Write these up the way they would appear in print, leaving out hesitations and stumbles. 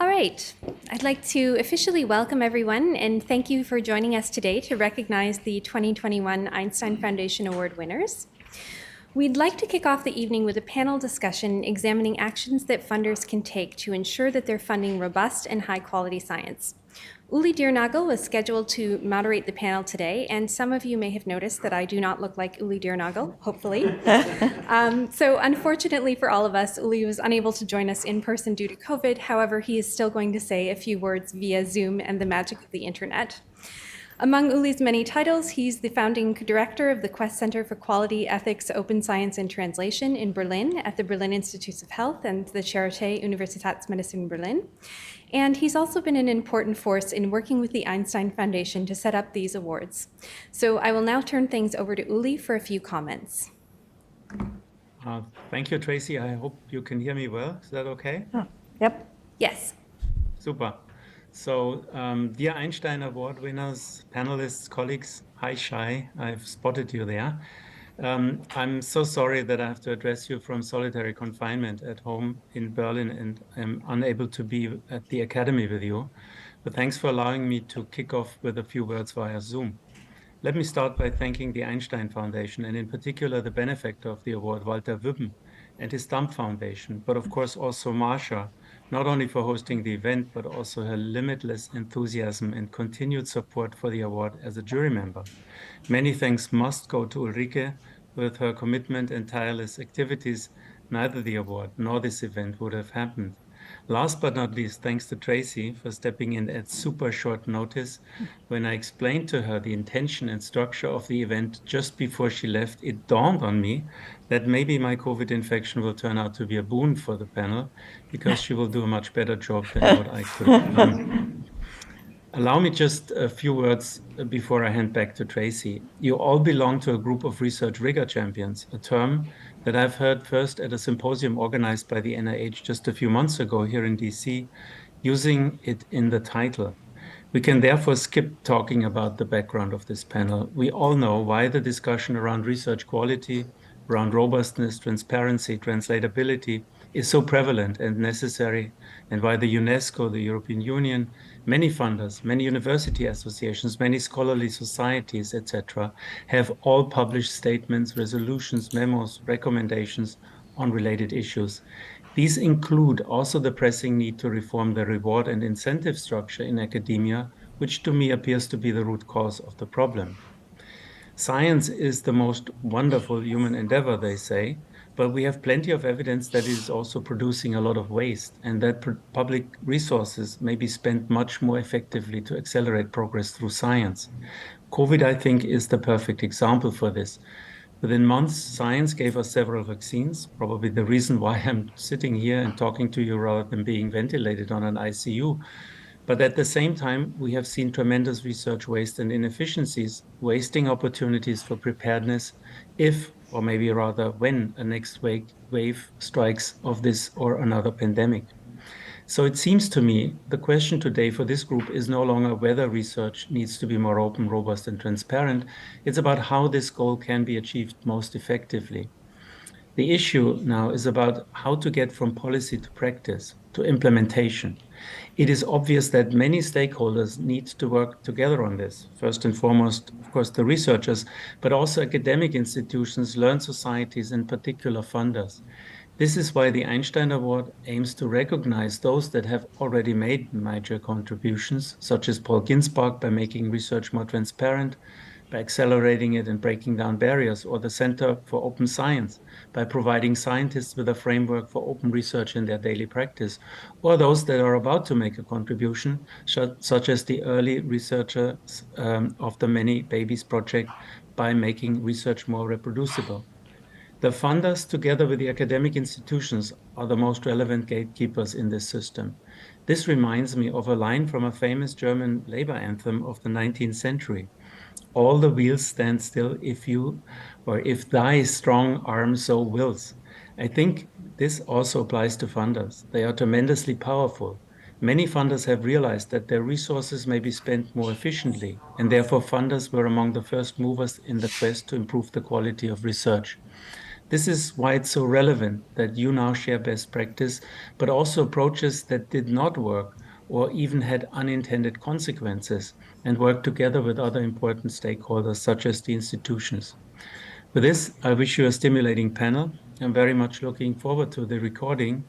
All right, I'd like to officially welcome everyone and thank you for joining us today to recognize the 2021 Einstein Foundation Award winners. We'd like to kick off the evening with a panel discussion examining actions that funders can take to ensure that they're funding robust and high-quality science. Uli Deernagel was scheduled to moderate the panel today, and some of you may have noticed that I do not look like Uli Deernagel, hopefully. So unfortunately for all of us, Uli was unable to join us in person due to COVID. However, he is still going to say a few words via Zoom and the magic of the internet. Among Uli's many titles, he's the founding director of the Quest Center for Quality, Ethics, Open Science and Translation in Berlin at the Berlin Institutes of Health and the Charité Universitätsmedizin Berlin. And he's also been an important force in working with the Einstein Foundation to set up these awards. So I will now turn things over to Uli for a few comments. Thank you, Tracy. I hope you can hear me well. Is that okay? Yep. Yes. Super. So, dear Einstein Award winners, panelists, colleagues, hi Shai, I've spotted you there. I'm so sorry that I have to address you from solitary confinement at home in Berlin and I'm unable to be at the Academy with you. But thanks for allowing me to kick off with a few words via Zoom. Let me start by thanking the Einstein Foundation and in particular the benefactor of the award, Walter Wübben, and his Stump Foundation, but of course also Marsha, not only for hosting the event, but also her limitless enthusiasm and continued support for the award as a jury member. Many thanks must go to Ulrike. With her commitment and tireless activities, neither the award nor this event would have happened. Last but not least, thanks to Tracy for stepping in at super short notice. When I explained to her the intention and structure of the event just before she left, it dawned on me that maybe my COVID infection will turn out to be a boon for the panel because she will do a much better job than what I could. Allow me just a few words before I hand back to Tracy. You all belong to a group of research rigor champions, a term that I've heard first at a symposium organized by the NIH just a few months ago here in DC, using it in the title. We can therefore skip talking about the background of this panel. We all know why the discussion around research quality, around robustness, transparency, translatability is so prevalent and necessary, and why the UNESCO, the European Union, many funders, many university associations, many scholarly societies, etc., have all published statements, resolutions, memos, recommendations on related issues. These include also the pressing need to reform the reward and incentive structure in academia, which to me appears to be the root cause of the problem. Science is the most wonderful human endeavor, they say, but we have plenty of evidence that it is also producing a lot of waste and that public resources may be spent much more effectively to accelerate progress through science. COVID, I think, is the perfect example for this. Within months, science gave us several vaccines, probably the reason why I'm sitting here and talking to you rather than being ventilated on an ICU. But at the same time, we have seen tremendous research waste and inefficiencies, wasting opportunities for preparedness if, or maybe rather when, a next wave strikes of this or another pandemic. So it seems to me the question today for this group is no longer whether research needs to be more open, robust, and transparent. It's about how this goal can be achieved most effectively. The issue now is about how to get from policy to practice, to implementation. It is obvious that many stakeholders need to work together on this. First and foremost, of course, the researchers, but also academic institutions, learned societies, and particular funders. This is why the Einstein Award aims to recognize those that have already made major contributions, such as Paul Ginsparg by making research more transparent, by accelerating it and breaking down barriers, or the Center for Open Science by providing scientists with a framework for open research in their daily practice, or those that are about to make a contribution, such as the early researchers of the Many Babies Project by making research more reproducible. The funders, together with the academic institutions, are the most relevant gatekeepers in this system. This reminds me of a line from a famous German labor anthem of the 19th century. All the wheels stand still if thy strong arm so wills. I think this also applies to funders. They are tremendously powerful. Many funders have realized that their resources may be spent more efficiently, and therefore funders were among the first movers in the quest to improve the quality of research. This is why it's so relevant that you now share best practice, but also approaches that did not work or even had unintended consequences, and work together with other important stakeholders, such as the institutions. With this, I wish you a stimulating panel. I'm very much looking forward to the recording.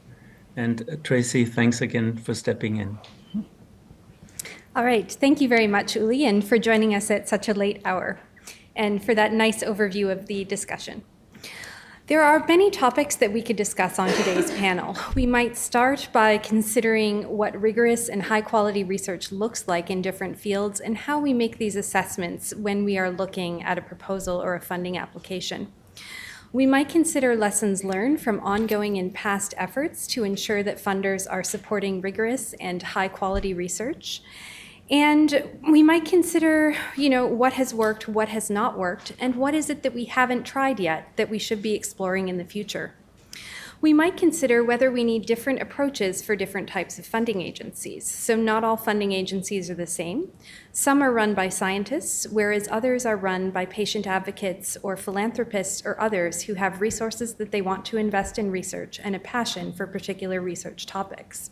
And Tracy, thanks again for stepping in. All right, thank you very much, Uli, and for joining us at such a late hour, and for that nice overview of the discussion. There are many topics that we could discuss on today's panel. We might start by considering what rigorous and high-quality research looks like in different fields and how we make these assessments when we are looking at a proposal or a funding application. We might consider lessons learned from ongoing and past efforts to ensure that funders are supporting rigorous and high-quality research. And we might consider, what has worked, what has not worked, and what is it that we haven't tried yet that we should be exploring in the future. We might consider whether we need different approaches for different types of funding agencies. So not all funding agencies are the same. Some are run by scientists, whereas others are run by patient advocates or philanthropists or others who have resources that they want to invest in research and a passion for particular research topics.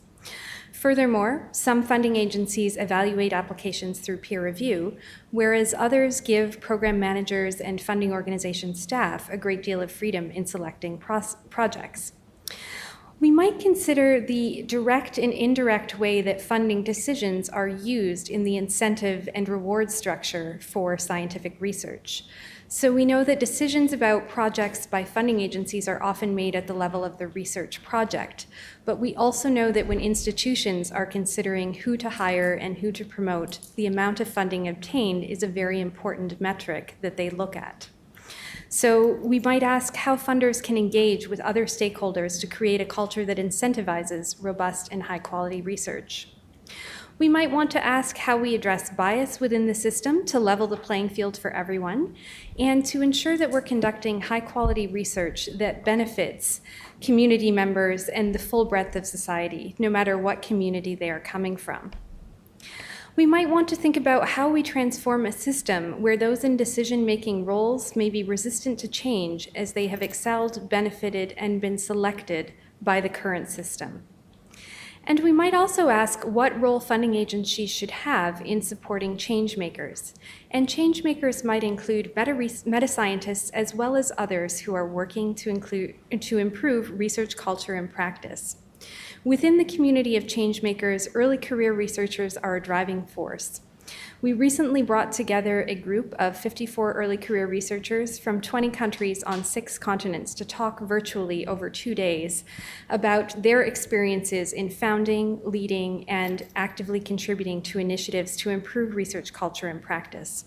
Furthermore, some funding agencies evaluate applications through peer review, whereas others give program managers and funding organization staff a great deal of freedom in selecting projects. We might consider the direct and indirect way that funding decisions are used in the incentive and reward structure for scientific research. So we know that decisions about projects by funding agencies are often made at the level of the research project, but we also know that when institutions are considering who to hire and who to promote, the amount of funding obtained is a very important metric that they look at. So we might ask how funders can engage with other stakeholders to create a culture that incentivizes robust and high-quality research. We might want to ask how we address bias within the system to level the playing field for everyone, and to ensure that we're conducting high-quality research that benefits community members and the full breadth of society, no matter what community they are coming from. We might want to think about how we transform a system where those in decision-making roles may be resistant to change as they have excelled, benefited, and been selected by the current system. And we might also ask what role funding agencies should have in supporting change makers. And change makers might include meta-scientists as well as others who are working to improve research culture and practice. Within the community of change makers, early career researchers are a driving force. We recently brought together a group of 54 early career researchers from 20 countries on 6 continents to talk virtually over 2 days about their experiences in founding, leading, and actively contributing to initiatives to improve research culture and practice.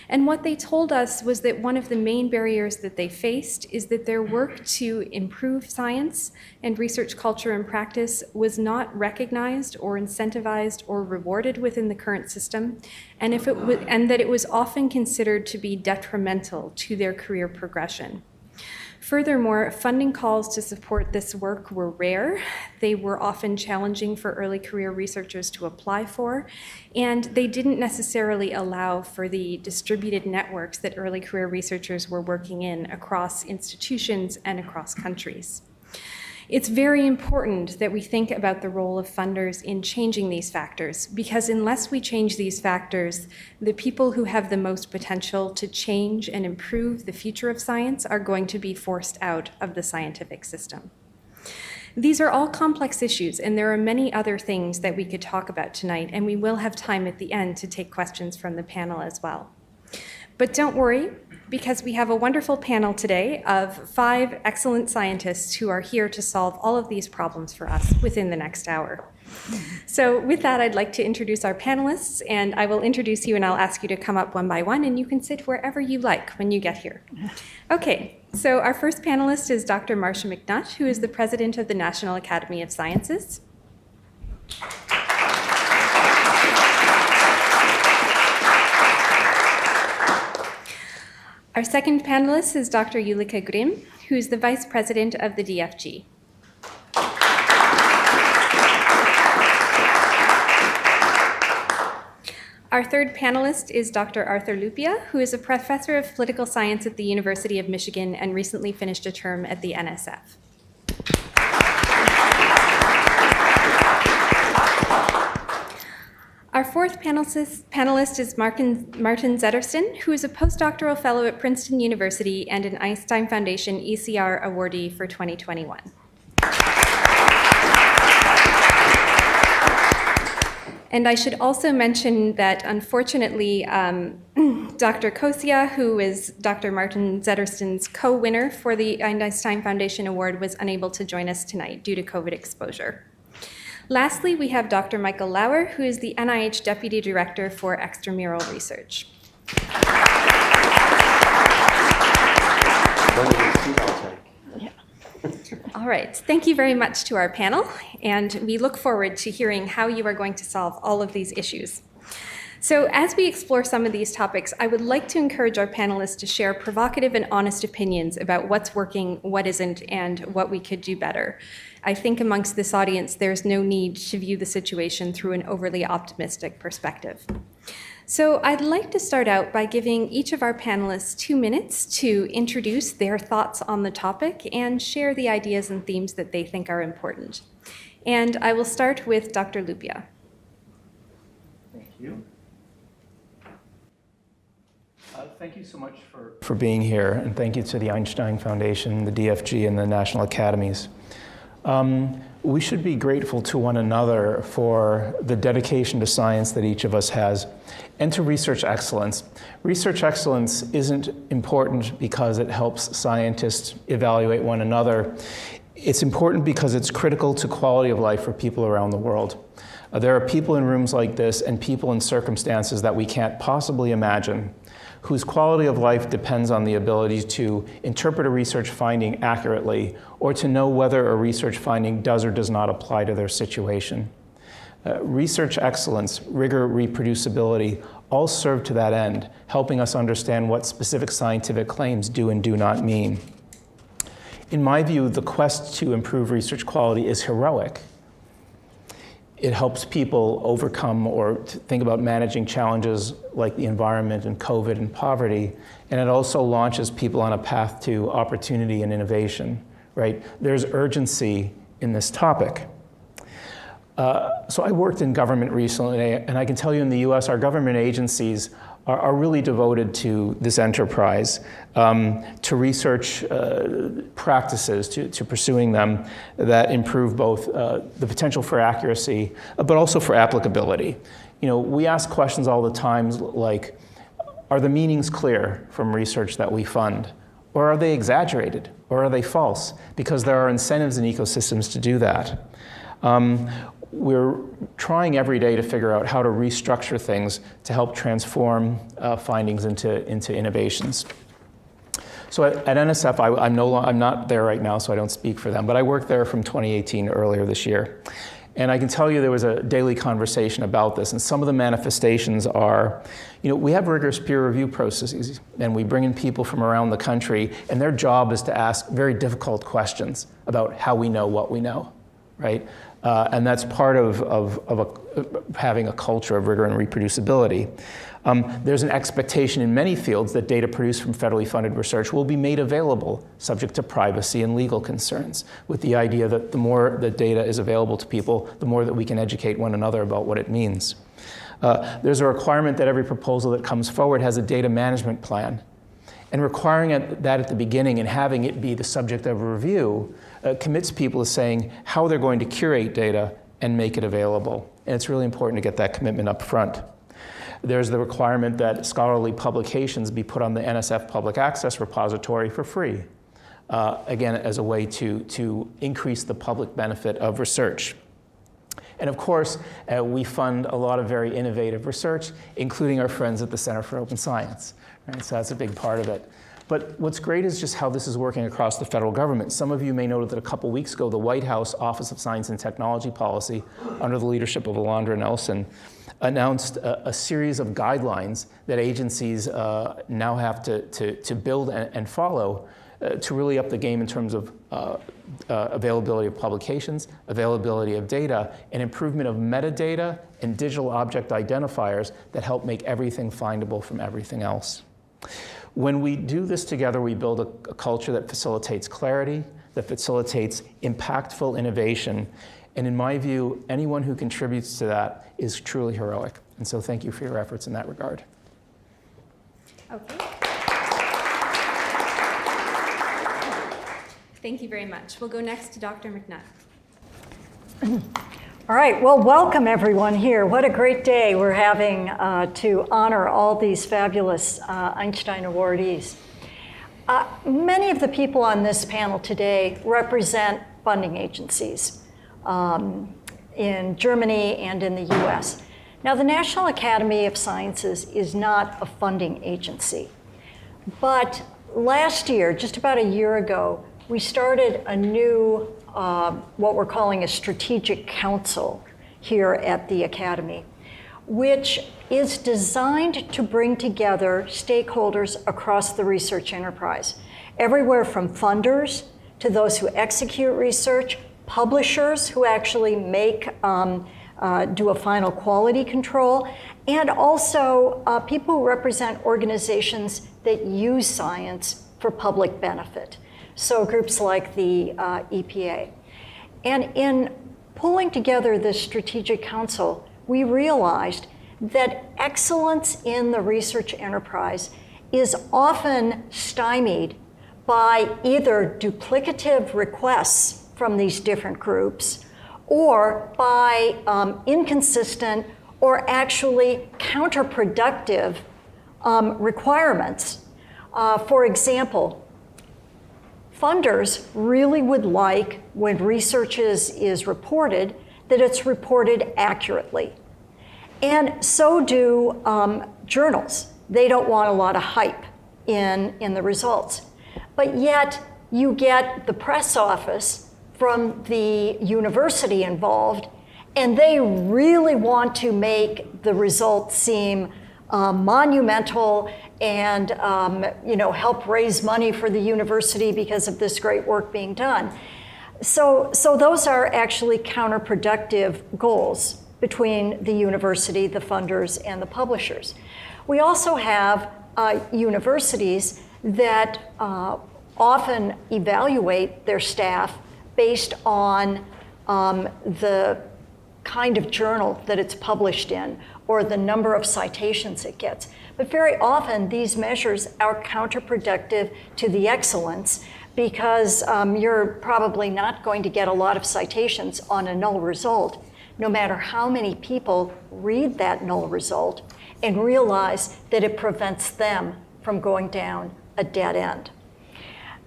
And what they told us was that one of the main barriers that they faced is that their work to improve science and research culture and practice was not recognized or incentivized or rewarded within the current system, and that it was often considered to be detrimental to their career progression. Furthermore, funding calls to support this work were rare. They were often challenging for early career researchers to apply for, and they didn't necessarily allow for the distributed networks that early career researchers were working in across institutions and across countries. It's very important that we think about the role of funders in changing these factors, because unless we change these factors, the people who have the most potential to change and improve the future of science are going to be forced out of the scientific system. These are all complex issues, and there are many other things that we could talk about tonight, and we will have time at the end to take questions from the panel as well. But don't worry, because we have a wonderful panel today of 5 excellent scientists who are here to solve all of these problems for us within the next hour. So with that, I'd like to introduce our panelists, and I will introduce you and I'll ask you to come up one by one, and you can sit wherever you like when you get here. Okay, so our first panelist is Dr. Marcia Mcnutt, who is the president of the National Academy of Sciences. Our second panelist is Dr. Julika Grimm, who is the vice president of the DFG. Our third panelist is Dr. Arthur Lupia, who is a professor of political science at the University of Michigan and recently finished a term at the NSF. Our fourth panelist is Martin Zettersten, who is a postdoctoral fellow at Princeton University and an Einstein Foundation ECR awardee for 2021. And I should also mention that, unfortunately, Dr. Kosia, who is Dr. Martin Zettersten's co-winner for the Einstein Foundation Award, was unable to join us tonight due to COVID exposure. Lastly, we have Dr. Michael Lauer, who is the NIH Deputy Director for Extramural Research. All right, thank you very much to our panel, and we look forward to hearing how you are going to solve all of these issues. So as we explore some of these topics, I would like to encourage our panelists to share provocative and honest opinions about what's working, what isn't, and what we could do better. I think amongst this audience, there's no need to view the situation through an overly optimistic perspective. So I'd like to start out by giving each of our panelists 2 minutes to introduce their thoughts on the topic and share the ideas and themes that they think are important. And I will start with Dr. Lupia. Thank you. Thank you so much for being here, and thank you to the Einstein Foundation, the DFG, and the National Academies. We should be grateful to one another for the dedication to science that each of us has, and to research excellence. Research excellence isn't important because it helps scientists evaluate one another. It's important because it's critical to quality of life for people around the world. There are people in rooms like this and people in circumstances that we can't possibly imagine, whose quality of life depends on the ability to interpret a research finding accurately or to know whether a research finding does or does not apply to their situation. Research excellence, rigor, reproducibility, all serve to that end, helping us understand what specific scientific claims do and do not mean. In my view, the quest to improve research quality is heroic. It helps people overcome or think about managing challenges like the environment and COVID and poverty, and it also launches people on a path to opportunity and innovation, right? There's urgency in this topic. So I worked in government recently, and I can tell you in the US, our government agencies are really devoted to this enterprise, to research practices, to pursuing them that improve both the potential for accuracy, but also for applicability. You know, we ask questions all the time like, are the meanings clear from research that we fund? Or are they exaggerated? Or are they false? Because there are incentives in ecosystems to do that. We're trying every day to figure out how to restructure things to help transform findings into innovations. So at NSF, I'm not there right now, so I don't speak for them, but I worked there from 2018 earlier this year. And I can tell you there was a daily conversation about this, and some of the manifestations are, you know, we have rigorous peer review processes, and we bring in people from around the country, and their job is to ask very difficult questions about how we know what we know, right? And that's part of having a culture of rigor and reproducibility. There's an expectation in many fields that data produced from federally funded research will be made available, subject to privacy and legal concerns, with the idea that the more the data is available to people, the more that we can educate one another about what it means. There's a requirement that every proposal that comes forward has a data management plan. And requiring that at the beginning and having it be the subject of a review commits people to saying how they're going to curate data and make it available. And it's really important to get that commitment up front. There's the requirement that scholarly publications be put on the NSF Public Access Repository for free, again, as a way to increase the public benefit of research. And of course, we fund a lot of very innovative research, including our friends at the Center for Open Science. Right? So that's a big part of it. But what's great is just how this is working across the federal government. Some of you may know that a couple weeks ago, the White House Office of Science and Technology Policy, under the leadership of Alondra Nelson, announced a series of guidelines that agencies now have to build and follow to really up the game in terms of availability of publications, availability of data, and improvement of metadata and digital object identifiers that help make everything findable from everything else. When we do this together, we build a culture that facilitates clarity, that facilitates impactful innovation. And in my view, anyone who contributes to that is truly heroic. And so thank you for your efforts in that regard. Okay. Thank you very much. We'll go next to Dr. Mcnutt. All right, well, welcome everyone here. What a great day we're having to honor all these fabulous Einstein awardees. Many of the people on this panel today represent funding agencies in Germany and in the US. Now, the National Academy of Sciences is not a funding agency, but last year, just about a year ago, we started a new, what we're calling a strategic council here at the Academy, which is designed to bring together stakeholders across the research enterprise, everywhere from funders to those who execute research, publishers who actually make, do a final quality control, and also people who represent organizations that use science for public benefit. So groups like the EPA. And in pulling together this strategic council, we realized that excellence in the research enterprise is often stymied by either duplicative requests from these different groups or by inconsistent or actually counterproductive requirements. For example, funders really would like, when research is reported, that it's reported accurately. And so do journals. They don't want a lot of hype in the results. But yet, you get the press office from the university involved, and they really want to make the results seem monumental and help raise money for the university because of this great work being done. So those are actually counterproductive goals between the university, the funders, and the publishers. We also have universities that often evaluate their staff based on the kind of journal that it's published in or the number of citations it gets. But very often these measures are counterproductive to the excellence because you're probably not going to get a lot of citations on a null result, no matter how many people read that null result and realize that it prevents them from going down a dead end.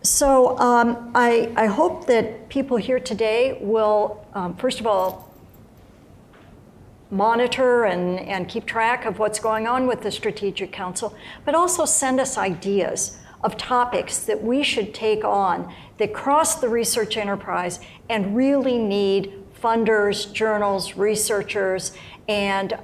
So I hope that people here today will, first of all, monitor and keep track of what's going on with the Strategic Council, but also send us ideas of topics that we should take on that cross the research enterprise and really need funders, journals, researchers, and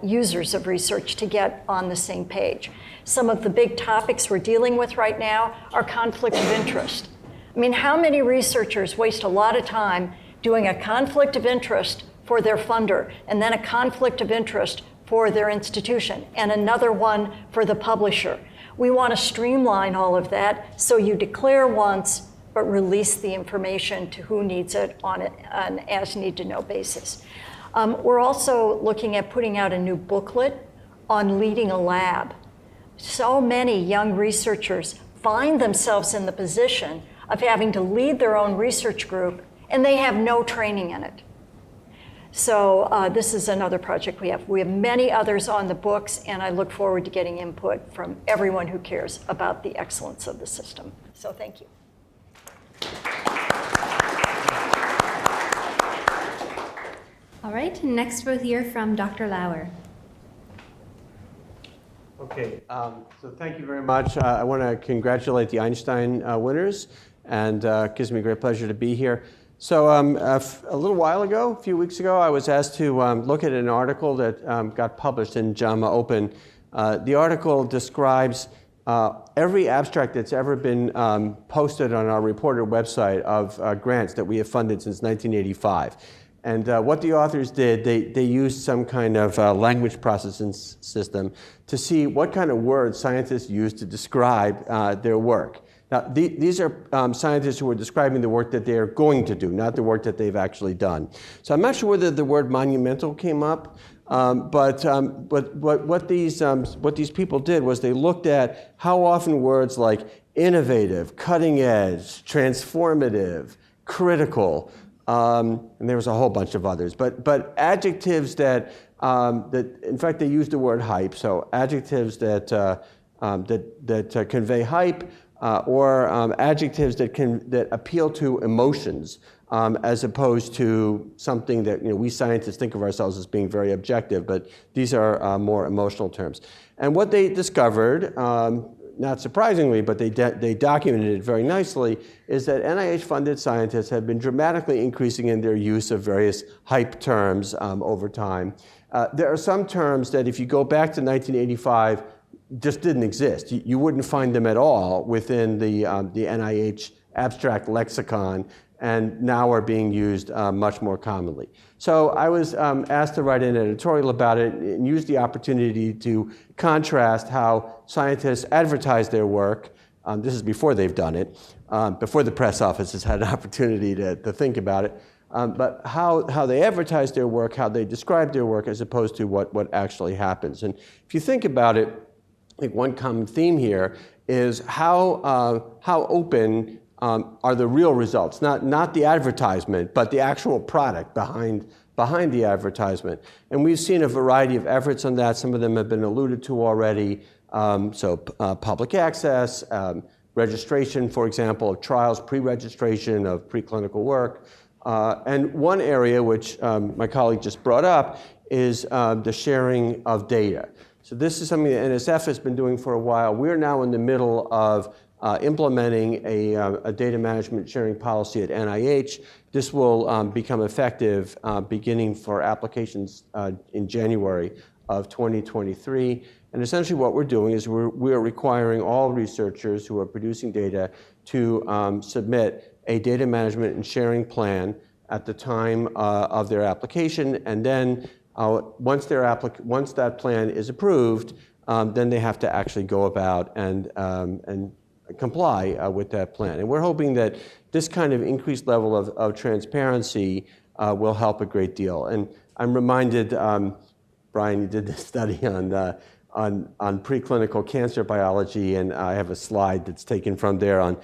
users of research to get on the same page. Some of the big topics we're dealing with right now are conflict of interest. I mean, how many researchers waste a lot of time doing a conflict of interest for their funder, and then a conflict of interest for their institution, and another one for the publisher? We want to streamline all of that so you declare once, but release the information to who needs it on an as need to know basis. We're also looking at putting out a new booklet on leading a lab. So many young researchers find themselves in the position of having to lead their own research group, and they have no training in it. So this is another project we have. We have many others on the books, and I look forward to getting input from everyone who cares about the excellence of the system. So thank you. All right, next we'll hear from Dr. Lauer. Okay, so thank you very much. I want to congratulate the Einstein winners, and it gives me great pleasure to be here. So a little while ago, a few weeks ago, I was asked to look at an article that got published in JAMA Open. The article describes every abstract that's ever been posted on our reporter website of grants that we have funded since 1985. And what the authors did, they used some kind of language processing system to see what kind of words scientists use to describe their work. Now, these are scientists who are describing the work that they are going to do, not the work that they've actually done. So I'm not sure whether the word monumental came up, but what these people did was they looked at how often words like innovative, cutting edge, transformative, critical, and there was a whole bunch of others, but adjectives that in fact they used the word hype, so adjectives that convey hype, or adjectives that appeal to emotions, as opposed to something that we scientists think of ourselves as being very objective, but these are more emotional terms. And what they discovered, not surprisingly, but they documented it very nicely, is that NIH-funded scientists have been dramatically increasing in their use of various hype terms over time. There are some terms that if you go back to 1985, just didn't exist. You wouldn't find them at all within the NIH abstract lexicon, and now are being used much more commonly. So I was asked to write an editorial about it and use the opportunity to contrast how scientists advertise their work. This is before they've done it, before the press office has had an opportunity to think about it, but how they advertise their work, how they describe their work, as opposed to what actually happens. And if you think about it, I think one common theme here is how open are the real results, not the advertisement, but the actual product behind the advertisement. And we've seen a variety of efforts on that. Some of them have been alluded to already. Public access, registration, for example, of trials, pre-registration of preclinical work. And one area which my colleague just brought up is the sharing of data. So this is something that NSF has been doing for a while. We're now in the middle of implementing a data management sharing policy at NIH. This will become effective beginning for applications in January of 2023. And essentially what we're doing is we're requiring all researchers who are producing data to submit a data management and sharing plan at the time of their application. And then once that plan is approved, then they have to actually go about and comply with that plan. And we're hoping that this kind of increased level of transparency will help a great deal. And I'm reminded, Brian, you did this study on preclinical cancer biology, and I have a slide that's taken from there on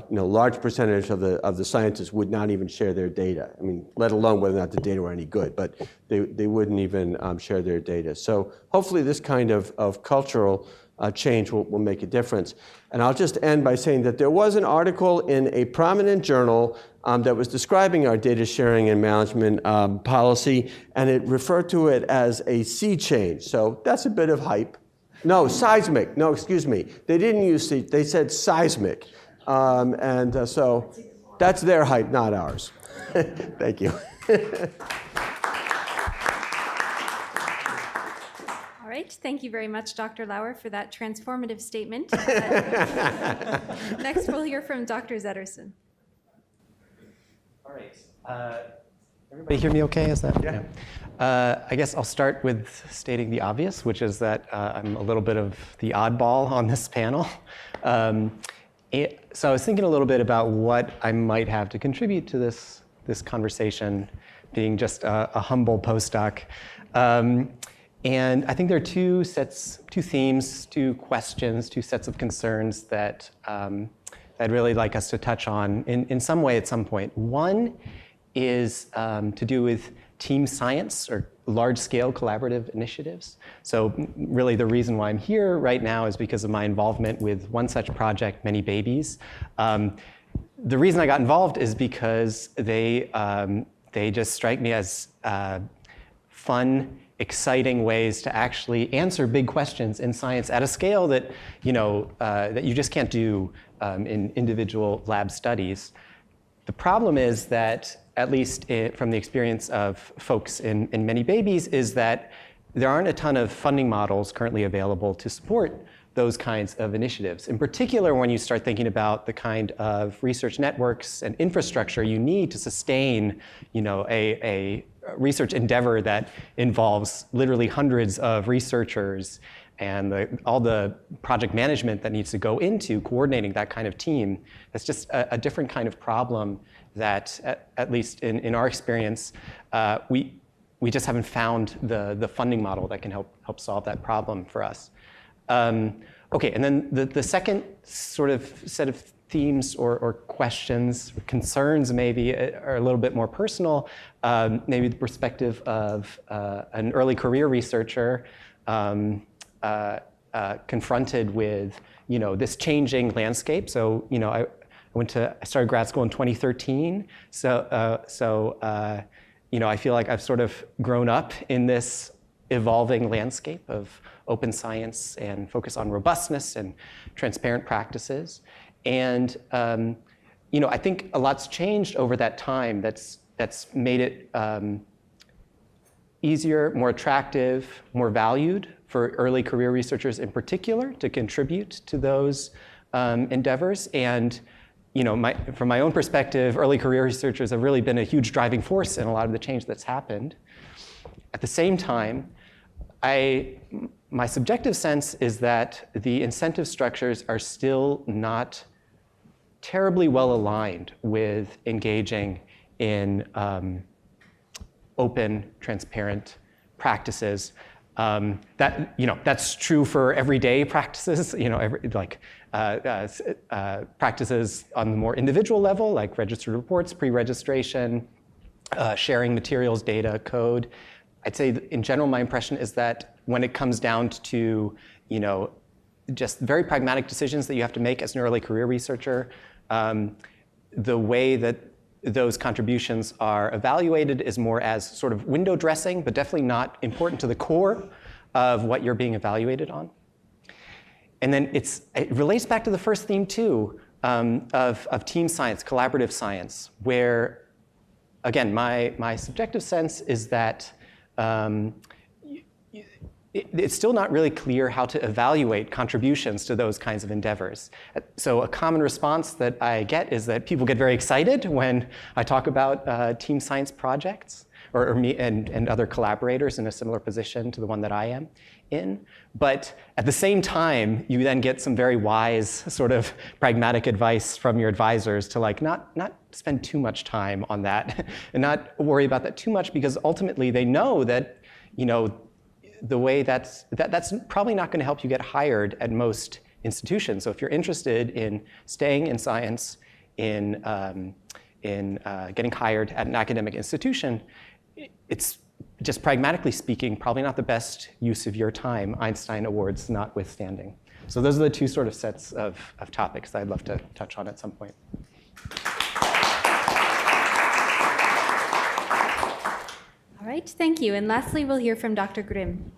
large percentage of the scientists would not even share their data. I mean, let alone whether or not the data were any good, but they wouldn't even share their data. So hopefully this kind of cultural change will make a difference. And I'll just end by saying that there was an article in a prominent journal that was describing our data sharing and management policy, and it referred to it as a sea change. So that's a bit of hype. No, seismic. No, excuse me. They didn't use sea, they said seismic. So that's their hype, not ours. Thank you. All right, thank you very much, Dr. Lauer, for that transformative statement. Next, we'll hear from Dr. Zetterson. All right. Everybody hear me okay? Is that? Yeah. I guess I'll start with stating the obvious, which is that I'm a little bit of the oddball on this panel. So I was thinking a little bit about what I might have to contribute to this conversation, being just a humble postdoc. And I think there are two themes, two questions, two sets of concerns that I'd really like us to touch on in some way at some point. One is to do with team science or large-scale collaborative initiatives. So really the reason why I'm here right now is because of my involvement with one such project, Many Babies. The reason I got involved is because they just strike me as fun, exciting ways to actually answer big questions in science at a scale that that you just can't do in individual lab studies. The problem is that, at least from the experience of folks in Many Babies, is that there aren't a ton of funding models currently available to support those kinds of initiatives. In particular, when you start thinking about the kind of research networks and infrastructure you need to sustain, a research endeavor that involves literally hundreds of researchers and all the project management that needs to go into coordinating that kind of team. That's just a different kind of problem that, at least in our experience, we just haven't found the funding model that can help solve that problem for us. Okay, and then the second sort of set of themes or questions, or concerns maybe, are a little bit more personal, maybe the perspective of an early career researcher confronted with this changing landscape. So I started grad school in 2013. So I feel like I've sort of grown up in this evolving landscape of open science and focus on robustness and transparent practices. And I think a lot's changed over that time that's made it easier, more attractive, more valued for early career researchers in particular to contribute to those endeavors. And from my own perspective, early career researchers have really been a huge driving force in a lot of the change that's happened. At the same time, my subjective sense is that the incentive structures are still not terribly well aligned with engaging in open, transparent practices. That's true for everyday practices. Practices on the more individual level, like registered reports, pre-registration, sharing materials, data, code. I'd say in general, my impression is that when it comes down to just very pragmatic decisions that you have to make as an early career researcher, the way that those contributions are evaluated is more as sort of window dressing, but definitely not important to the core of what you're being evaluated on. And then it relates back to the first theme too, of team science, collaborative science, where, again, my subjective sense is that it's still not really clear how to evaluate contributions to those kinds of endeavors. So a common response that I get is that people get very excited when I talk about team science projects, or me and other collaborators in a similar position to the one that I am in. But at the same time, you then get some very wise sort of pragmatic advice from your advisors to not spend too much time on that and not worry about that too much, because ultimately they know that the way that's probably not going to help you get hired at most institutions. So if you're interested in staying in science, in getting hired at an academic institution, it's just pragmatically speaking, probably not the best use of your time, Einstein awards notwithstanding. So those are the two sort of sets of topics that I'd love to touch on at some point. All right, thank you. And lastly, we'll hear from Dr. Grimm.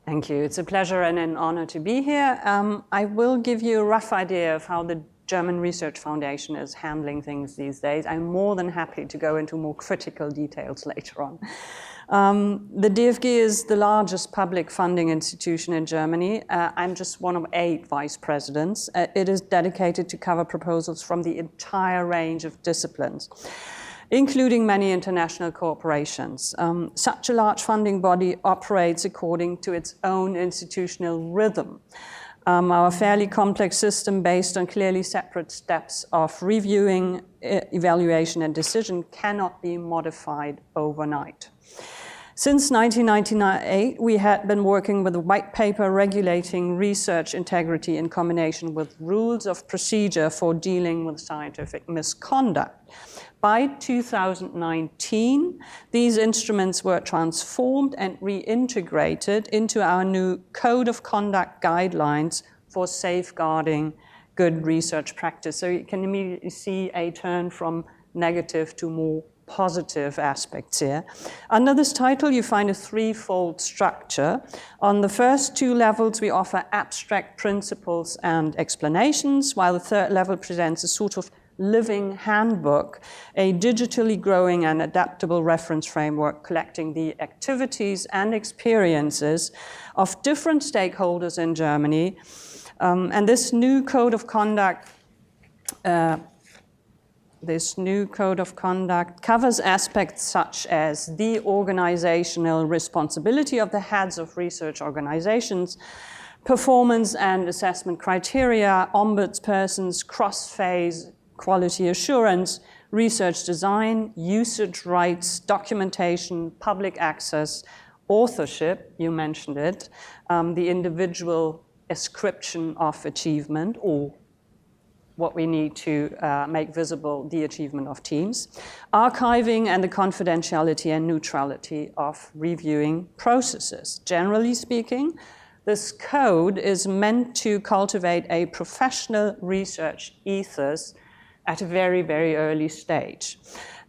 Thank you. It's a pleasure and an honor to be here. I will give you a rough idea of how the German Research Foundation is handling things these days. I'm more than happy to go into more critical details later on. The DFG is the largest public funding institution in Germany. I'm just one of 8 vice presidents. It is dedicated to cover proposals from the entire range of disciplines, including many international corporations. Such a large funding body operates according to its own institutional rhythm. Our fairly complex system, based on clearly separate steps of reviewing, evaluation, and decision, cannot be modified overnight. Since 1998, we had been working with a white paper regulating research integrity in combination with rules of procedure for dealing with scientific misconduct. By 2019, these instruments were transformed and reintegrated into our new Code of Conduct guidelines for safeguarding good research practice. So you can immediately see a turn from negative to more positive aspects here. Under this title, you find a threefold structure. On the first 2 levels, we offer abstract principles and explanations, while the third level presents a sort of living handbook, a digitally growing and adaptable reference framework collecting the activities and experiences of different stakeholders in Germany And this new code of conduct covers aspects such as the organizational responsibility of the heads of research organizations, performance and assessment criteria, ombudspersons, cross-phase quality assurance, research design, usage rights, documentation, public access, authorship, you mentioned it, the individual ascription of achievement, or what we need to make visible the achievement of teams, archiving and the confidentiality and neutrality of reviewing processes. Generally speaking, this code is meant to cultivate a professional research ethos at a very, very early stage.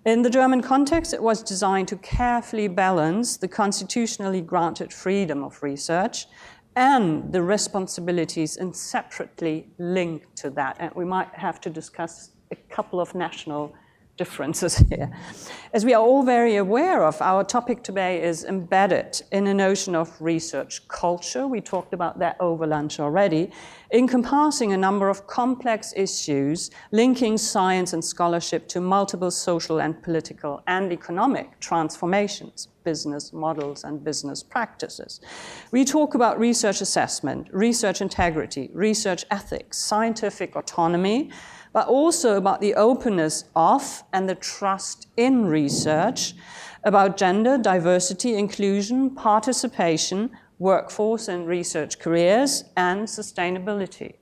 In the German context, it was designed to carefully balance the constitutionally granted freedom of research and the responsibilities inseparably linked to that. And we might have to discuss a couple of national differences here. As we are all very aware of, our topic today is embedded in a notion of research culture. We talked about that over lunch already, encompassing a number of complex issues linking science and scholarship to multiple social and political and economic transformations, business models and business practices. We talk about research assessment, research integrity, research ethics, scientific autonomy, but also about the openness of and the trust in research, about gender, diversity, inclusion, participation, workforce and research careers, and sustainability.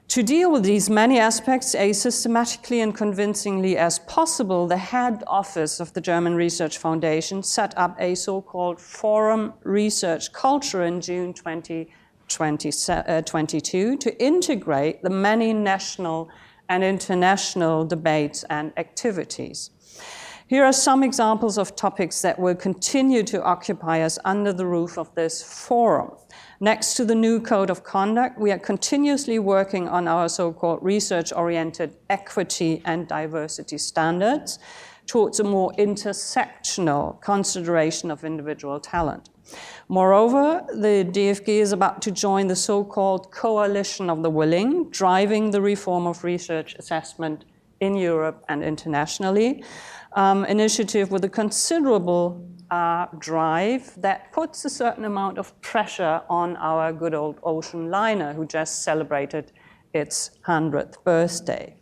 To deal with these many aspects as systematically and convincingly as possible, the head office of the German Research Foundation set up a so-called Forum Research Culture in June 2022 to integrate the many national and international debates and activities. Here are some examples of topics that will continue to occupy us under the roof of this forum. Next to the new code of conduct, we are continuously working on our so-called research-oriented equity and diversity standards towards a more intersectional consideration of individual talent. Moreover, the DFG is about to join the so-called Coalition of the Willing, driving the reform of research assessment in Europe and internationally, initiative with a considerable drive that puts a certain amount of pressure on our good old ocean liner, who just celebrated its 100th birthday.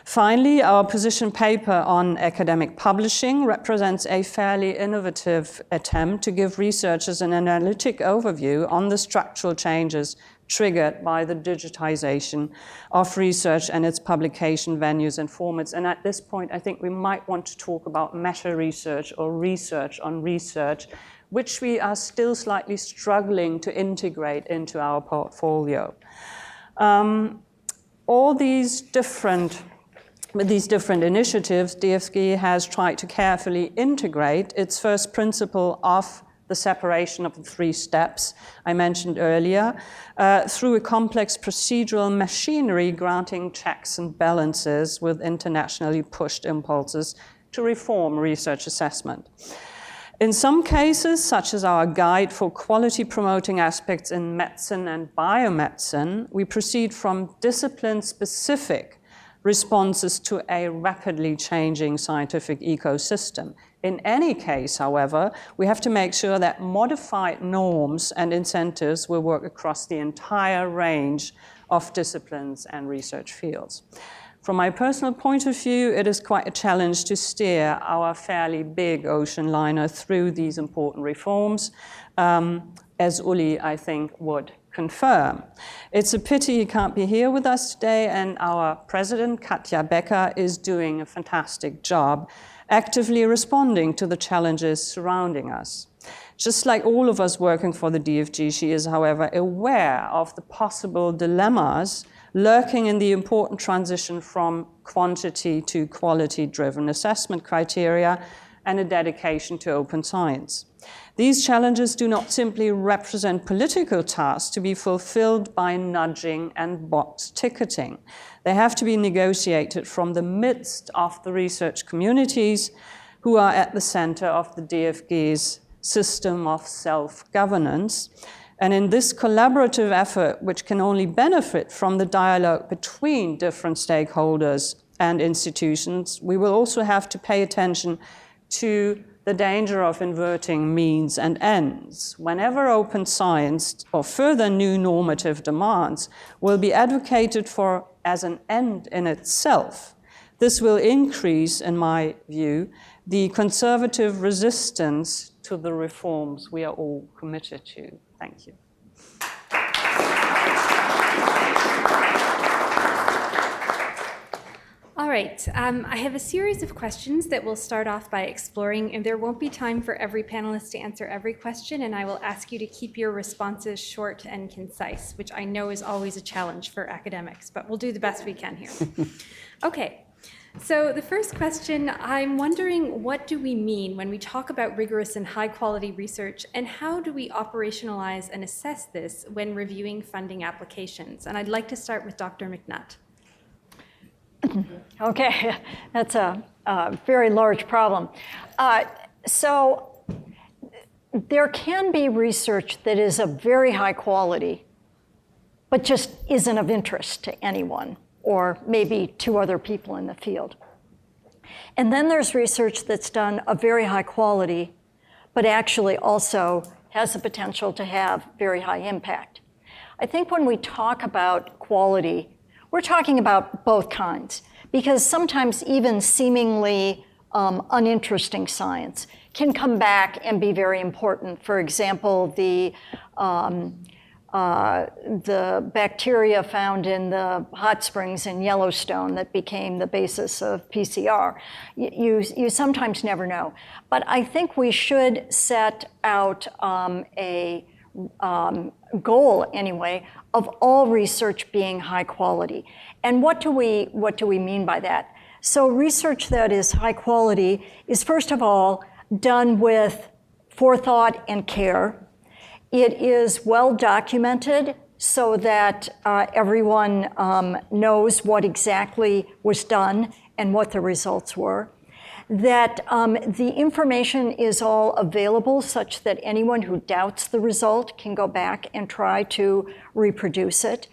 Finally, our position paper on academic publishing represents a fairly innovative attempt to give researchers an analytic overview on the structural changes triggered by the digitization of research and its publication venues and formats. And at this point, I think we might want to talk about meta-research or research on research, which we are still slightly struggling to integrate into our portfolio. With these different initiatives, DFG has tried to carefully integrate its first principle of the separation of the 3 steps I mentioned earlier through a complex procedural machinery granting checks and balances with internationally pushed impulses to reform research assessment. In some cases, such as our guide for quality promoting aspects in medicine and biomedicine, we proceed from discipline-specific responses to a rapidly changing scientific ecosystem. In any case, however, we have to make sure that modified norms and incentives will work across the entire range of disciplines and research fields. From my personal point of view, it is quite a challenge to steer our fairly big ocean liner through these important reforms, as Uli, I think, would confirm. It's a pity he can't be here with us today, and our president, Katja Becker, is doing a fantastic job actively responding to the challenges surrounding us. Just like all of us working for the DFG, she is, however, aware of the possible dilemmas lurking in the important transition from quantity to quality-driven assessment criteria and a dedication to open science. These challenges do not simply represent political tasks to be fulfilled by nudging and box ticketing. They have to be negotiated from the midst of the research communities who are at the center of the DFG's system of self-governance, And in this collaborative effort, which can only benefit from the dialogue between different stakeholders and institutions, we will also have to pay attention to the danger of inverting means and ends. Whenever open science or further new normative demands will be advocated for as an end in itself, this will increase, in my view, the conservative resistance to the reforms we are all committed to. Thank you. All right, I have a series of questions that we'll start off by exploring, and there won't be time for every panelist to answer every question, and I will ask you to keep your responses short and concise, which I know is always a challenge for academics, but we'll do the best we can here. Okay, so the first question, I'm wondering, what do we mean when we talk about rigorous and high-quality research, and how do we operationalize and assess this when reviewing funding applications? And I'd like to start with Dr. Mcnutt. Okay, that's a very large problem. So there can be research that is of very high quality, but just isn't of interest to anyone, or maybe to other people in the field. And then there's research that's done of very high quality, but actually also has the potential to have very high impact. I think when we talk about quality, we're talking about both kinds, because sometimes even seemingly uninteresting science can come back and be very important. For example, the bacteria found in the hot springs in Yellowstone that became the basis of PCR. You sometimes never know. But I think we should set out a goal, anyway, of all research being high quality. And what do we mean by that? So research that is high quality is, first of all, done with forethought and care. It is well documented so that everyone knows what exactly was done and what the results were. That the information is all available such that anyone who doubts the result can go back and try to reproduce it,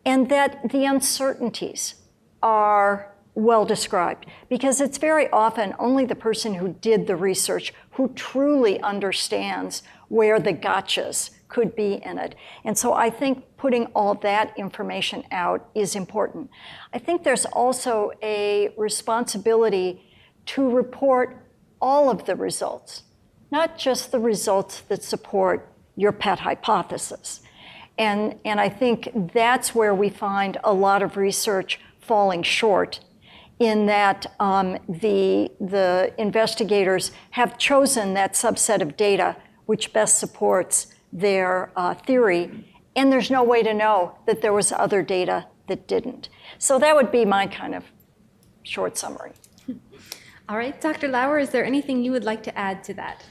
and that the uncertainties are well described, because it's very often only the person who did the research who truly understands where the gotchas could be in it. And so I think putting all that information out is important. I think there's also a responsibility to report all of the results, not just the results that support your pet hypothesis. And I think that's where we find a lot of research falling short, in that the investigators have chosen that subset of data which best supports their theory, and there's no way to know that there was other data that didn't. So that would be my kind of short summary. All right, Dr. Lauer, is there anything you would like to add to that?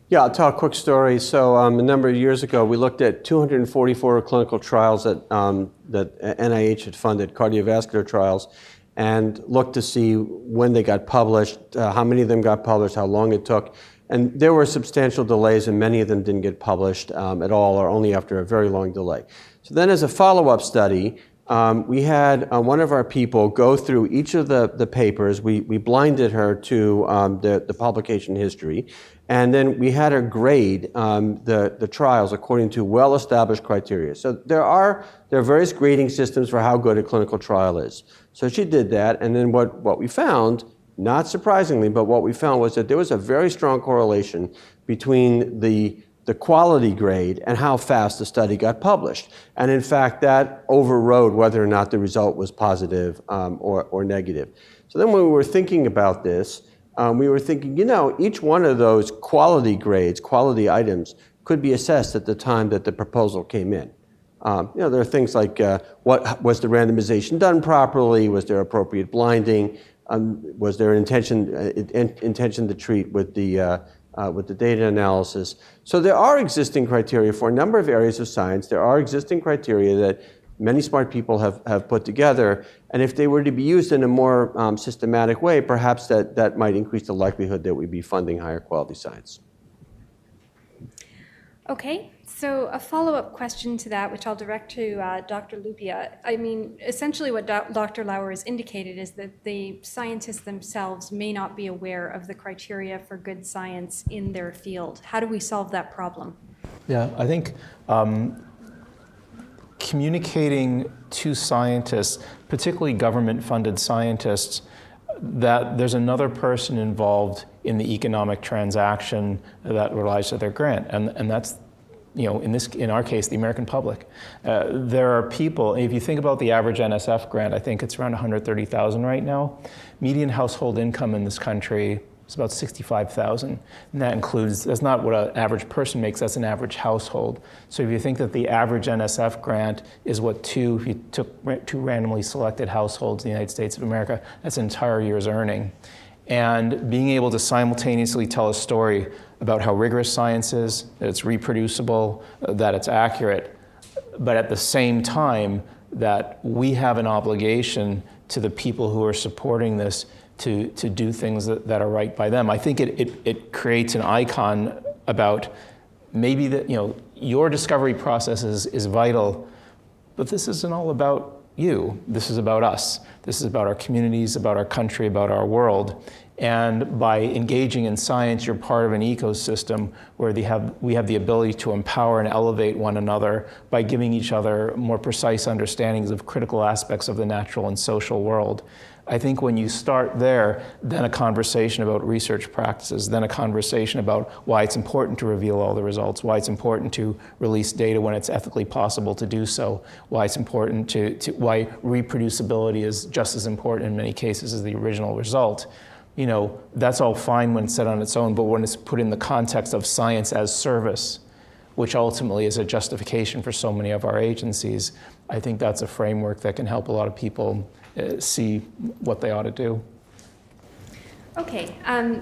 Yeah, I'll tell a quick story. So a number of years ago, we looked at 244 clinical trials that NIH had funded, cardiovascular trials, and looked to see when they got published, how many of them got published, how long it took. And there were substantial delays, and many of them didn't get published at all, or only after a very long delay. So then as a follow-up study, we had one of our people go through each of the papers. We blinded her to the publication history, and then we had her grade the trials according to well-established criteria. So there are various grading systems for how good a clinical trial is. So she did that, and then what we found, not surprisingly, but what we found was that there was a very strong correlation between the quality grade and how fast the study got published. And in fact, that overrode whether or not the result was positive or negative. So then when we were thinking about this, we were thinking, each one of those quality grades, quality items, could be assessed at the time that the proposal came in. There are things like, what was the randomization done properly? Was there appropriate blinding? Was there an intention to treat with the data analysis? So there are existing criteria for a number of areas of science. There are existing criteria that many smart people have put together, and if they were to be used in a more systematic way, perhaps that might increase the likelihood that we'd be funding higher quality science. Okay, So a follow-up question to that, which I'll direct to Dr. Lupia. I mean, essentially what Dr. Lauer has indicated is that the scientists themselves may not be aware of the criteria for good science in their field. How do we solve that problem? Yeah, I think communicating to scientists, particularly government-funded scientists, that there's another person involved in the economic transaction that relies to their grant, and that's, you know, in our case, the American public. There are people, if you think about the average NSF grant, I think it's around 130,000 right now. Median household income in this country is about 65,000. And that includes, that's not what an average person makes, that's an average household. So if you think that the average NSF grant is what if you took two randomly selected households in the United States of America, that's an entire year's earning. And being able to simultaneously tell a story about how rigorous science is, that it's reproducible, that it's accurate, but at the same time that we have an obligation to the people who are supporting this to do things that are right by them. I think it creates an icon about maybe that, you know, your discovery process is vital, but this isn't all about you. This is about us. This is about our communities, about our country, about our world. And by engaging in science, you're part of an ecosystem where we have the ability to empower and elevate one another by giving each other more precise understandings of critical aspects of the natural and social world. I think when you start there, then a conversation about research practices, then a conversation about why it's important to reveal all the results, why it's important to release data when it's ethically possible to do so, why it's important why reproducibility is just as important in many cases as the original result. You know, that's all fine when it's said on its own, but when it's put in the context of science as service, which ultimately is a justification for so many of our agencies, I think that's a framework that can help a lot of people see what they ought to do. Okay,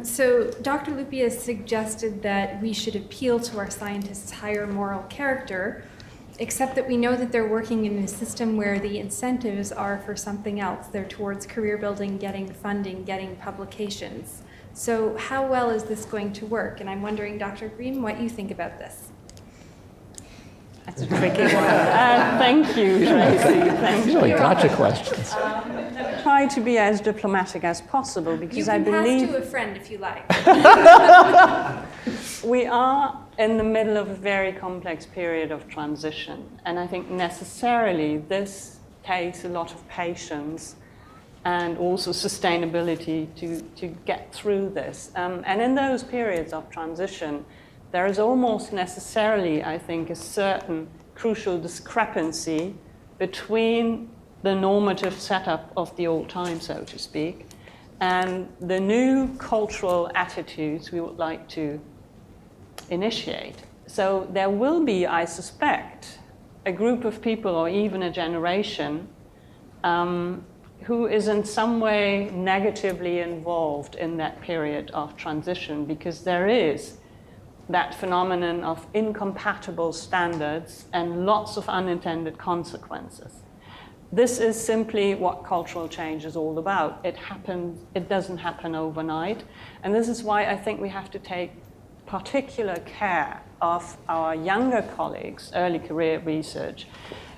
so Dr. Lupia suggested that we should appeal to our scientists' higher moral character, except that we know that they're working in a system where the incentives are for something else. They're towards career building, getting funding, getting publications. So how well is this going to work? And I'm wondering, Dr. Green, what you think about this. That's a tricky one. Thank you, Tracy. Thank you. Really gotcha questions. Try to be as diplomatic as possible because I believe... You can pass to a friend if you like. We are in the middle of a very complex period of transition. And I think necessarily this takes a lot of patience and also sustainability to get through this. And in those periods of transition, there is almost necessarily, I think, a certain crucial discrepancy between the normative setup of the old time, so to speak, and the new cultural attitudes we would like to initiate. So there will be, I suspect, a group of people or even a generation who is in some way negatively involved in that period of transition because there is that phenomenon of incompatible standards and lots of unintended consequences. This is simply what cultural change is all about. It doesn't happen overnight. And this is why I think we have to take particular care of our younger colleagues, early career research,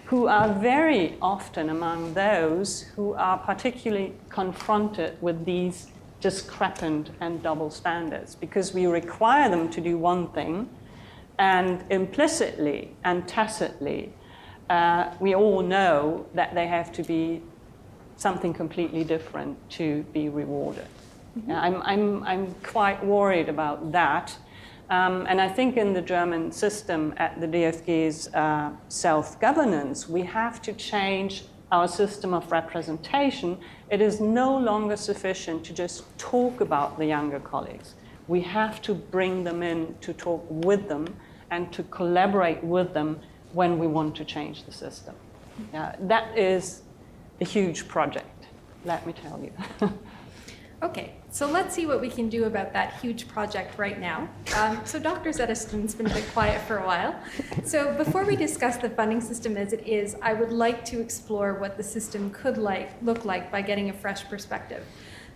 who are very often among those who are particularly confronted with these discrepant and double standards, because we require them to do one thing, and implicitly and tacitly, we all know that they have to be something completely different to be rewarded. Mm-hmm. I'm quite worried about that. And I think in the German system at the DFG's self-governance, we have to change our system of representation. It is no longer sufficient to just talk about the younger colleagues. We have to bring them in to talk with them and to collaborate with them when we want to change the system. That is a huge project, let me tell you. Okay, so let's see what we can do about that huge project right now. So Dr. Zetterstrom's been a bit quiet for a while. So before we discuss the funding system as it is, I would like to explore what the system could look like by getting a fresh perspective.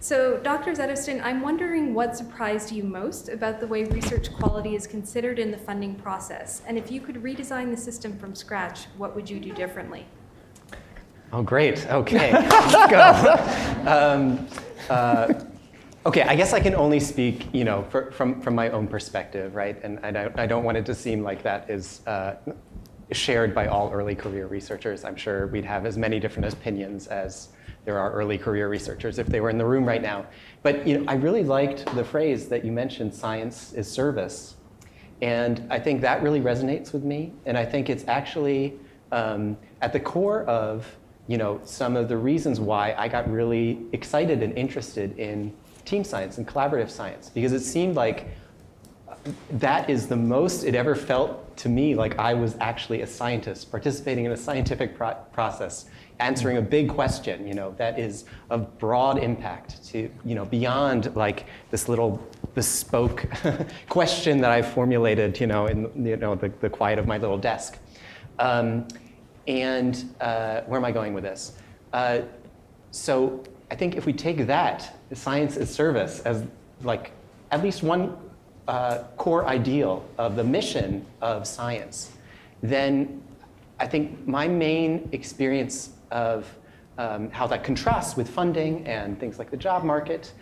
So, Dr. Zettersten, I'm wondering what surprised you most about the way research quality is considered in the funding process. And if you could redesign the system from scratch, what would you do differently? Oh, great. Okay, let's go. Okay, I guess I can only speak, from my own perspective, right? And I don't want it to seem like that is shared by all early career researchers. I'm sure we'd have as many different opinions as there are early career researchers if they were in the room right now. But I really liked the phrase that you mentioned, science is service. And I think that really resonates with me. And I think it's actually at the core of some of the reasons why I got really excited and interested in team science and collaborative science, because it seemed like that is the most it ever felt to me like I was actually a scientist participating in a scientific process, answering a big question, that is of broad impact to, beyond like this little bespoke question that I formulated, in the quiet of my little desk. Where am I going with this? So I think if we take that, science is service, as like at least one core ideal of the mission of science, then I think my main experience of how that contrasts with funding and things like the job market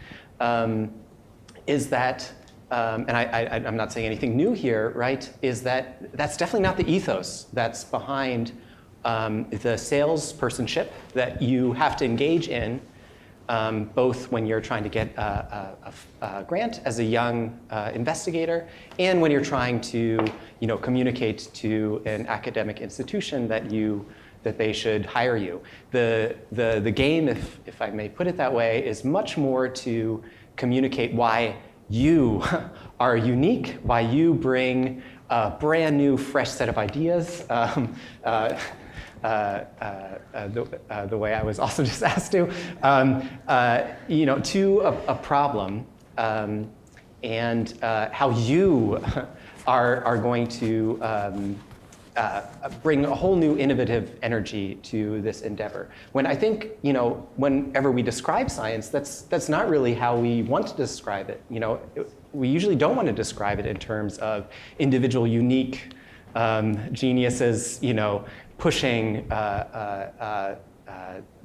is that, and I'm not saying anything new here, right, is that that's definitely not the ethos that's behind the salespersonship that you have to engage in, both when you're trying to get a grant as a young investigator and when you're trying to communicate to an academic institution that they should hire you. The game, if I may put it that way, is much more to communicate why you are unique, why you bring a brand new, fresh set of ideas. The way I was also just asked to a problem, and how you are going to bring a whole new innovative energy to this endeavor. When I think, whenever we describe science, that's not really how we want to describe it. We usually don't want to describe it in terms of individual, unique geniuses, pushing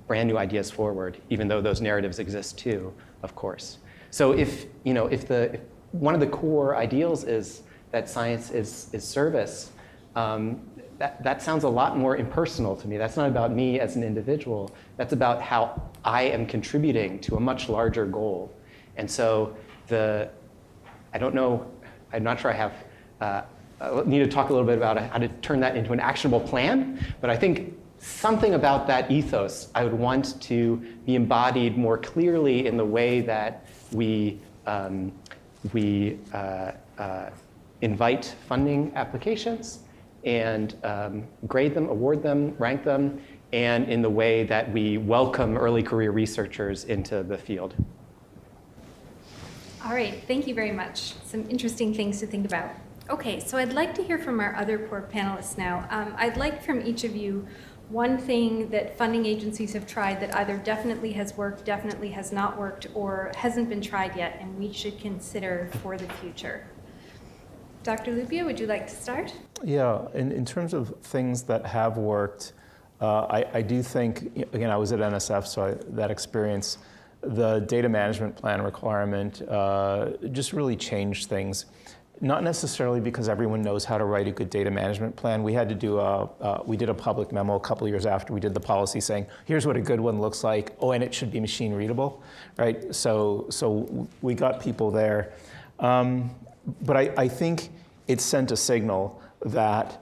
brand new ideas forward, even though those narratives exist too, of course. So if one of the core ideals is that science is service, that sounds a lot more impersonal to me. That's not about me as an individual. That's about how I am contributing to a much larger goal. And so I don't know, I'm not sure I have, need to talk a little bit about how to turn that into an actionable plan, but I think something about that ethos I would want to be embodied more clearly in the way that we invite funding applications and grade them, award them, rank them, and in the way that we welcome early career researchers into the field. All right, thank you very much. Some interesting things to think about. Okay, so I'd like to hear from our other core panelists now. I'd like from each of you one thing that funding agencies have tried that either definitely has worked, definitely has not worked, or hasn't been tried yet, and we should consider for the future. Dr. Lupia, would you like to start? Yeah, in terms of things that have worked, I do think, again, I was at NSF, so that experience, the data management plan requirement just really changed things. Not necessarily because everyone knows how to write a good data management plan. We had to do we did a public memo a couple years after we did the policy saying, here's what a good one looks like. Oh, and it should be machine readable, right? So we got people there. But I think it sent a signal that,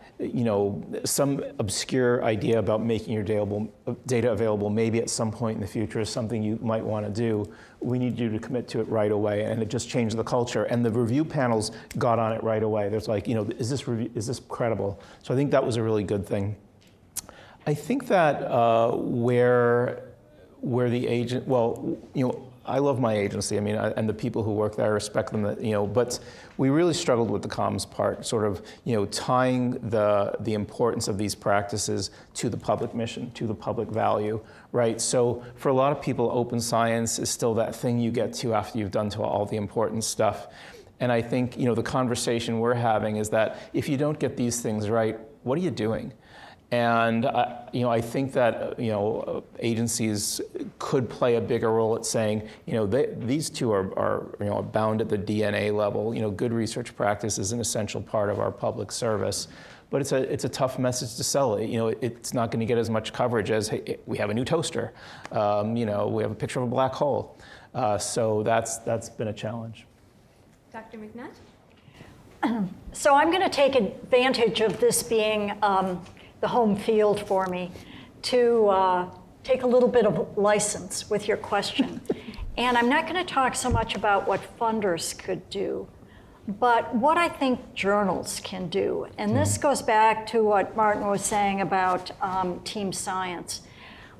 some obscure idea about making your data available maybe at some point in the future is something you might want to do. We need you to commit to it right away, and it just changed the culture. And the review panels got on it right away. There's like, is this credible? So I think that was a really good thing. I think that where the agent, I love my agency. I mean, and the people who work there, I respect them. But we really struggled with the comms part, sort of, tying the importance of these practices to the public mission, to the public value, right? So for a lot of people, open science is still that thing you get to after you've done to all the important stuff. And I think, the conversation we're having is that if you don't get these things right, what are you doing? And I think that agencies could play a bigger role at saying these two are bound at the DNA level. Good research practice is an essential part of our public service, but it's a tough message to sell. It's not going to get as much coverage as, hey, we have a new toaster. We have a picture of a black hole. So that's been a challenge. Dr. Mcnutt? So I'm going to take advantage of this being the home field for me to take a little bit of license with your question. And I'm not going to talk so much about what funders could do, but what I think journals can do. And this goes back to what Martin was saying about team science.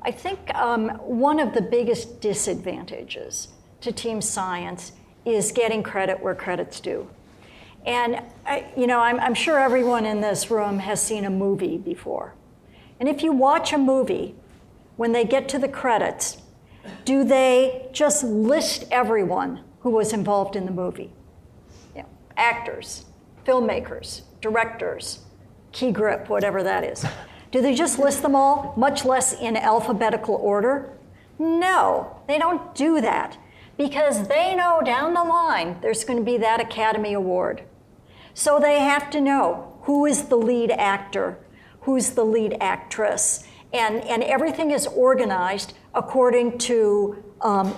I think one of the biggest disadvantages to team science is getting credit where credit's due. And I'm sure everyone in this room has seen a movie before. And if you watch a movie, when they get to the credits, do they just list everyone who was involved in the movie? Actors, filmmakers, directors, key grip, whatever that is. Do they just list them all, much less in alphabetical order? No, they don't do that, because they know down the line there's going to be that Academy Award. So they have to know who is the lead actor, who's the lead actress, and everything is organized according to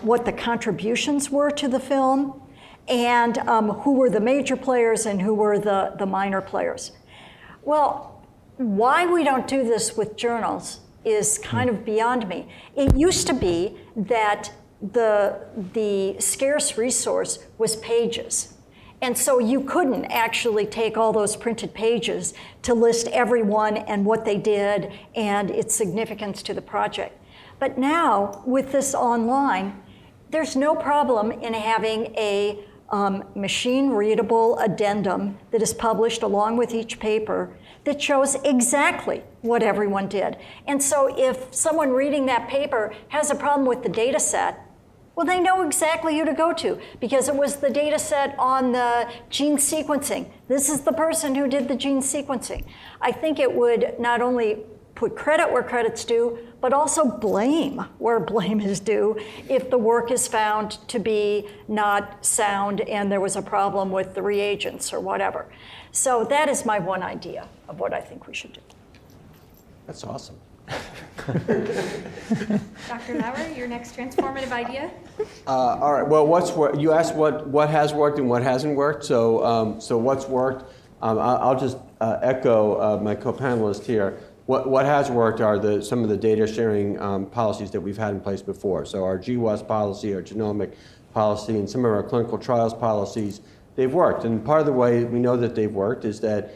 what the contributions were to the film, and who were the major players and who were the minor players. Well, why we don't do this with journals is kind of beyond me. It used to be that the scarce resource was pages. And so you couldn't actually take all those printed pages to list everyone and what they did and its significance to the project. But now, with this online, there's no problem in having a machine-readable addendum that is published along with each paper that shows exactly what everyone did. And so if someone reading that paper has a problem with the data set, well, they know exactly who to go to, because it was the data set on the gene sequencing. This is the person who did the gene sequencing. I think it would not only put credit where credit's due, but also blame where blame is due if the work is found to be not sound and there was a problem with the reagents or whatever. So that is my one idea of what I think we should do. That's awesome. Dr. Lauer, your next transformative idea? All right. Well, you asked what has worked and what hasn't worked. So what's worked? I'll just echo my co-panelist here. What has worked are some of the data sharing policies that we've had in place before. So our GWAS policy, our genomic policy, and some of our clinical trials policies, they've worked. And part of the way we know that they've worked is that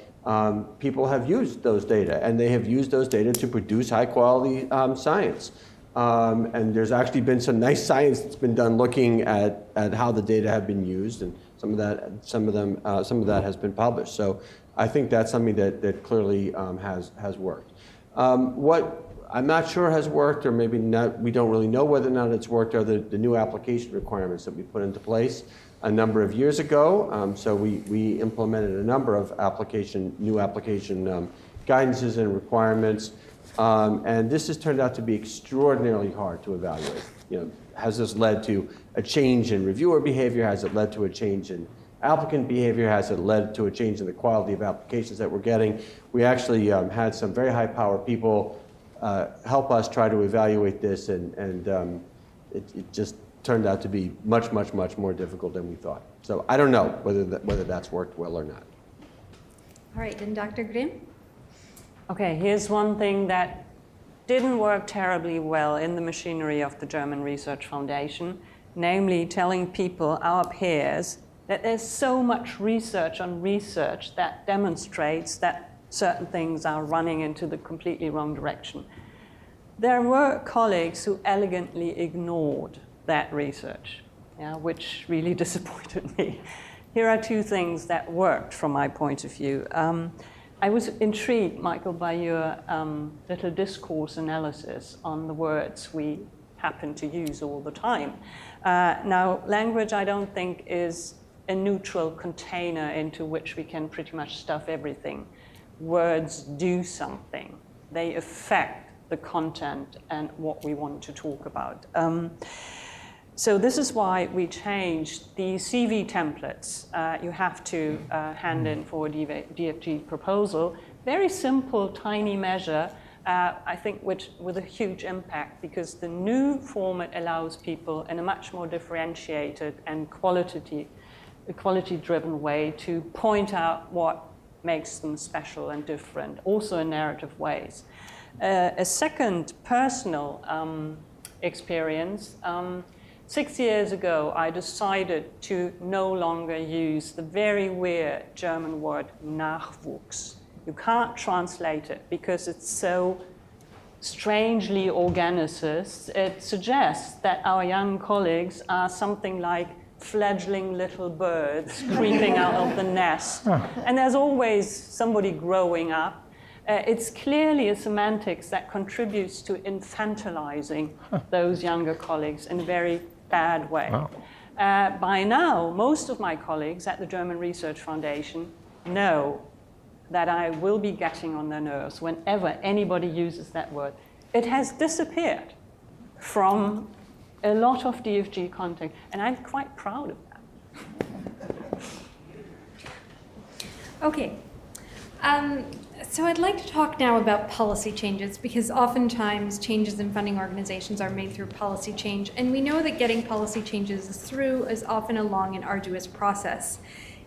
people have used those data, and they have used those data to produce high-quality science. And there's actually been some nice science that's been done looking at how the data have been used, and some of that has been published. So I think that's something that clearly has worked. What I'm not sure has worked, or maybe not, we don't really know whether or not it's worked, are the new application requirements that we put into place a number of years ago. So we implemented a number of new application guidances and requirements. And this has turned out to be extraordinarily hard to evaluate. Has this led to a change in reviewer behavior? Has it led to a change in applicant behavior? Has it led to a change in the quality of applications that we're getting? We actually had some very high-power people help us try to evaluate this, and it just turned out to be much, much, much more difficult than we thought. So I don't know whether that's worked well or not. All right, then Dr. Grimm? Okay, here's one thing that didn't work terribly well in the machinery of the German Research Foundation, namely telling people, our peers, that there's so much research on research that demonstrates that certain things are running into the completely wrong direction. There were colleagues who elegantly ignored that research, which really disappointed me. Here are two things that worked from my point of view. I was intrigued, Michael, by your little discourse analysis on the words we happen to use all the time. Now, language, I don't think, is a neutral container into which we can pretty much stuff everything. Words do something. They affect the content and what we want to talk about. So this is why we changed the CV templates. You have to hand in for a DFG proposal. Very simple, tiny measure, I think with a huge impact, because the new format allows people in a much more differentiated and quality-driven way to point out what makes them special and different, also in narrative ways. A second personal experience, 6 years ago, I decided to no longer use the very weird German word Nachwuchs. You can't translate it because it's so strangely organicist. It suggests that our young colleagues are something like fledgling little birds creeping out of the nest. And there's always somebody growing up. It's clearly a semantics that contributes to infantilizing those younger colleagues in a very bad way. Wow. By now, most of my colleagues at the German Research Foundation know that I will be getting on their nerves whenever anybody uses that word. It has disappeared from a lot of DFG content, and I'm quite proud of that. Okay. So I'd like to talk now about policy changes, because oftentimes changes in funding organizations are made through policy change, and we know that getting policy changes through is often a long and arduous process.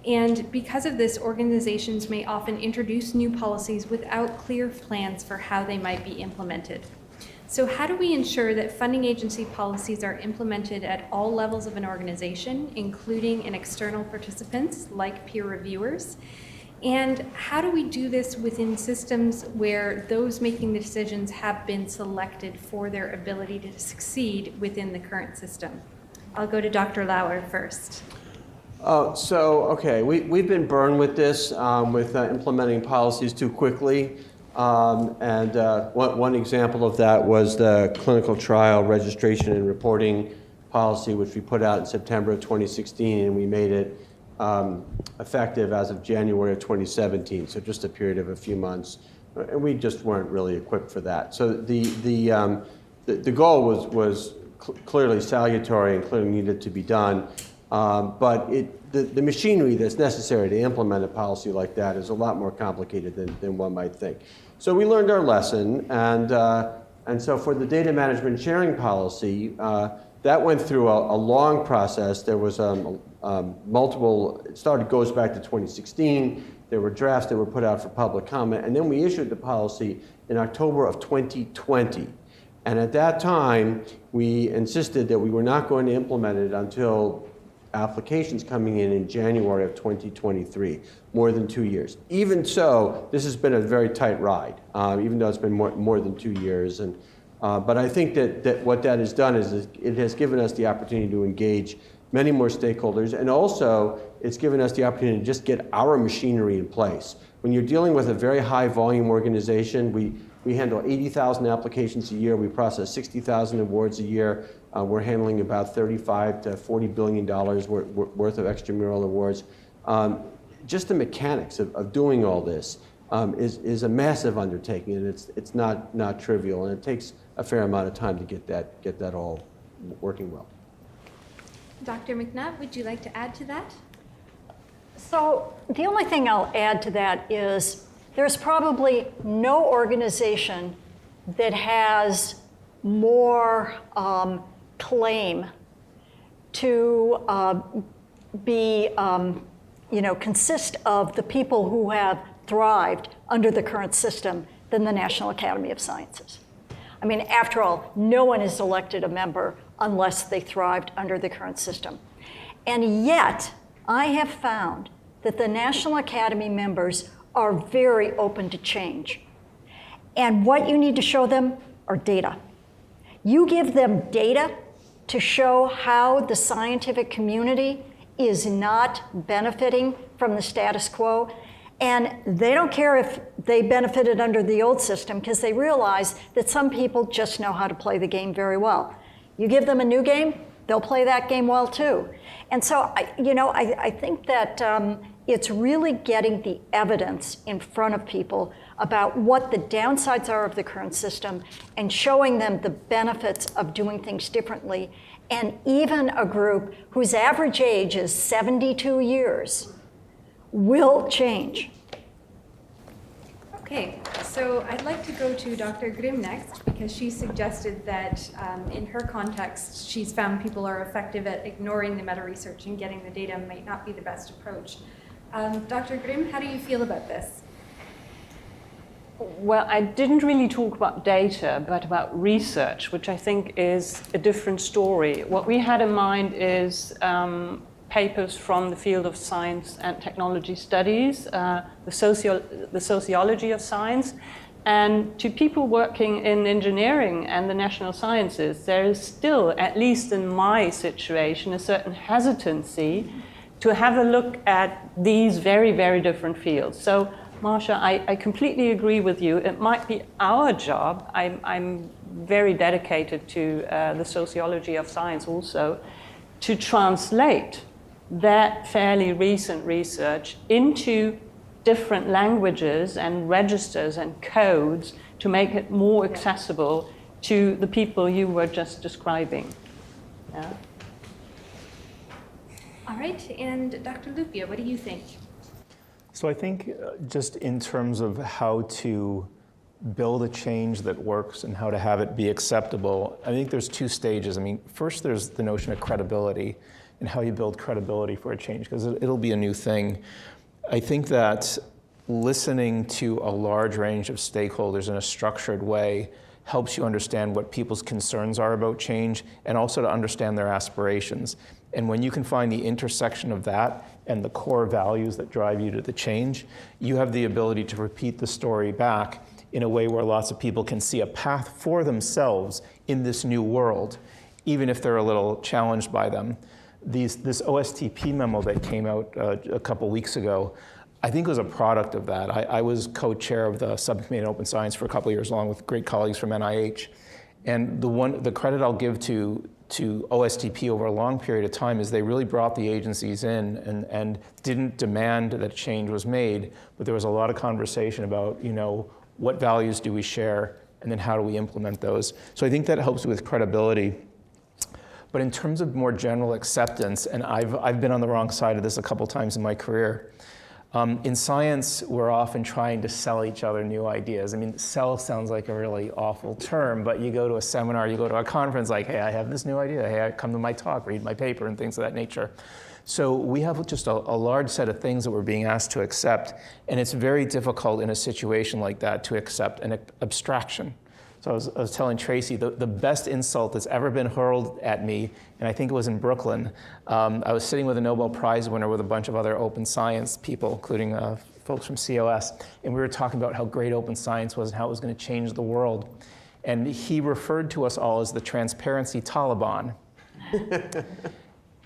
And because of this, organizations may often introduce new policies without clear plans for how they might be implemented. So how do we ensure that funding agency policies are implemented at all levels of an organization, including in external participants like peer reviewers? And how do we do this within systems where those making the decisions have been selected for their ability to succeed within the current system? I'll go to Dr. Lauer first. Okay, we've been burned with this, with implementing policies too quickly. One example of that was the clinical trial registration and reporting policy, which we put out in September of 2016, and we made it effective as of January of 2017, so just a period of a few months. And we just weren't really equipped for that. So the goal was clearly salutary and clearly needed to be done. But the machinery that's necessary to implement a policy like that is a lot more complicated than one might think. So we learned our lesson, and so for the data management sharing policy, that went through a long process. There was multiple, goes back to 2016. There were drafts that were put out for public comment, and then we issued the policy in October of 2020. And at that time, we insisted that we were not going to implement it until applications coming in January of 2023, more than 2 years. Even so, this has been a very tight ride, even though it's been more than 2 years. But I think that what that has done is it has given us the opportunity to engage many more stakeholders, and also it's given us the opportunity to just get our machinery in place. When you're dealing with a very high volume organization, we handle 80,000 applications a year. We process 60,000 awards a year. We're handling about $35 to $40 billion worth of extramural awards. Just the mechanics of doing all this is a massive undertaking, and it's not trivial, and it takes a fair amount of time to get that all working well. Dr. Mcnutt, would you like to add to that? So the only thing I'll add to that is there's probably no organization that has more claim to consist of the people who have thrived under the current system than the National Academy of Sciences. I mean, after all, no one is elected a member unless they thrived under the current system. And yet, I have found that the National Academy members are very open to change. And what you need to show them are data. You give them data, to show how the scientific community is not benefiting from the status quo. And they don't care if they benefited under the old system, because they realize that some people just know how to play the game very well. You give them a new game, they'll play that game well too. And so, I think that it's really getting the evidence in front of people about what the downsides are of the current system and showing them the benefits of doing things differently. And even a group whose average age is 72 years will change. Okay, so I'd like to go to Dr. Grimm next, because she suggested that in her context, she's found people are effective at ignoring the meta-research and getting the data might not be the best approach. Dr. Grimm, how do you feel about this? Well, I didn't really talk about data, but about research, which I think is a different story. What we had in mind is papers from the field of science and technology studies, the sociology of science. And to people working in engineering and the national sciences, there is still, at least in my situation, a certain hesitancy to have a look at these very, very different fields. So, Marcia, I completely agree with you. It might be our job. I'm very dedicated to the sociology of science also, to translate that fairly recent research into different languages and registers and codes to make it more accessible to the people you were just describing. Yeah. All right, and Dr. Lupia, what do you think? So I think just in terms of how to build a change that works and how to have it be acceptable, I think there's two stages. I mean, first there's the notion of credibility and how you build credibility for a change, because it'll be a new thing. I think that listening to a large range of stakeholders in a structured way helps you understand what people's concerns are about change and also to understand their aspirations. And when you can find the intersection of that and the core values that drive you to the change, you have the ability to repeat the story back in a way where lots of people can see a path for themselves in this new world, even if they're a little challenged by them. This OSTP memo that came out a couple weeks ago, I think was a product of that. I was co-chair of the subcommittee on open science for a couple of years, along with great colleagues from NIH. And the credit I'll give to OSTP over a long period of time is they really brought the agencies in and didn't demand that change was made, but there was a lot of conversation about, what values do we share, and then how do we implement those. So I think that helps with credibility. But in terms of more general acceptance, and I've been on the wrong side of this a couple times in my career, in science, we're often trying to sell each other new ideas. I mean, sell sounds like a really awful term, but you go to a seminar, you go to a conference like, hey, I have this new idea. Hey, come to my talk, read my paper, and things of that nature. So we have just a large set of things that we're being asked to accept, and it's very difficult in a situation like that to accept an abstraction. So I was telling Tracy, the best insult that's ever been hurled at me, and I think it was in Brooklyn, I was sitting with a Nobel Prize winner with a bunch of other open science people, including folks from COS, and we were talking about how great open science was and how it was going to change the world. And he referred to us all as the transparency Taliban.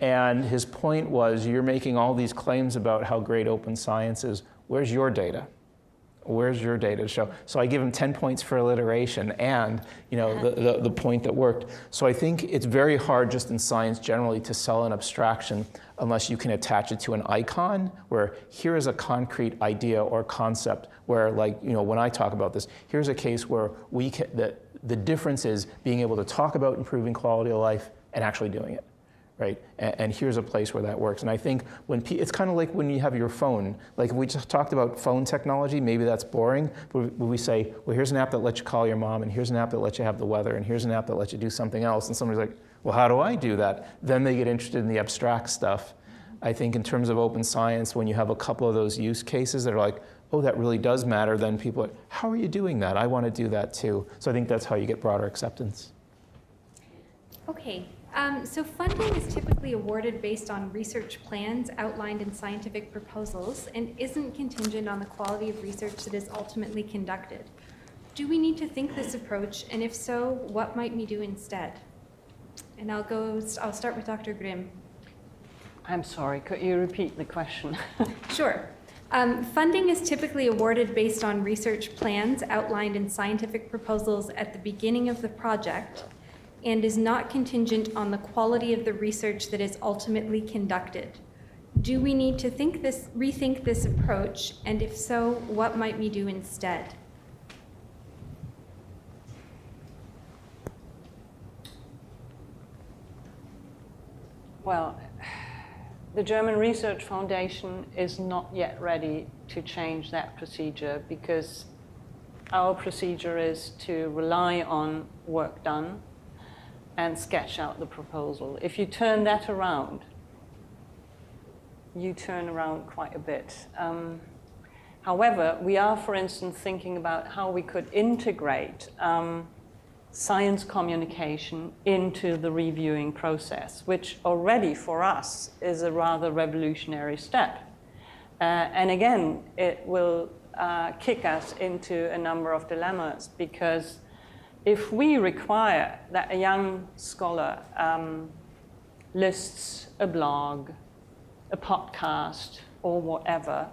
And his point was, you're making all these claims about how great open science is. Where's your data? Where's your data to show? So I give him 10 points for alliteration and the point that worked. So I think it's very hard just in science generally to sell an abstraction unless you can attach it to an icon where here is a concrete idea or concept where, like, when I talk about this, here's a case where the difference is being able to talk about improving quality of life and actually doing it. Right? And here's a place where that works. And I think it's kind of like when you have your phone. Like if we just talked about phone technology, maybe that's boring. But we say, well, here's an app that lets you call your mom, and here's an app that lets you have the weather, and here's an app that lets you do something else. And somebody's like, well, how do I do that? Then they get interested in the abstract stuff. I think in terms of open science, when you have a couple of those use cases that are like, oh, that really does matter, then people are like, how are you doing that? I want to do that too. So I think that's how you get broader acceptance. Okay. So funding is typically awarded based on research plans outlined in scientific proposals and isn't contingent on the quality of research that is ultimately conducted. Do we need to think this approach? And if so, what might we do instead? And I'll start with Dr. Grimm. I'm sorry, could you repeat the question? Sure. Funding is typically awarded based on research plans outlined in scientific proposals at the beginning of the project and is not contingent on the quality of the research that is ultimately conducted. Do we need to rethink this approach, and if so, what might we do instead? Well, the German Research Foundation is not yet ready to change that procedure because our procedure is to rely on work done and sketch out the proposal. If you turn that around, you turn around quite a bit. However, we are, for instance, thinking about how we could integrate science communication into the reviewing process, which already for us is a rather revolutionary step. And again, it will kick us into a number of dilemmas, because if we require that a young scholar lists a blog, a podcast, or whatever,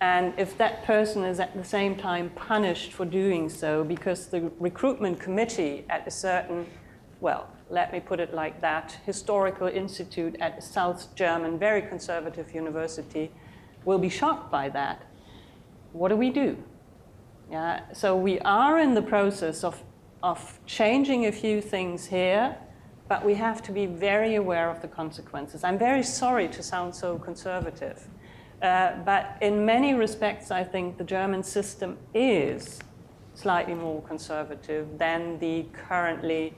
and if that person is at the same time punished for doing so because the recruitment committee at a certain, well, let me put it like that, historical institute at a South German, very conservative university will be shocked by that, what do we do? Yeah, so we are in the process of changing a few things here, but we have to be very aware of the consequences. I'm very sorry to sound so conservative. But in many respects, I think the German system is slightly more conservative than the currently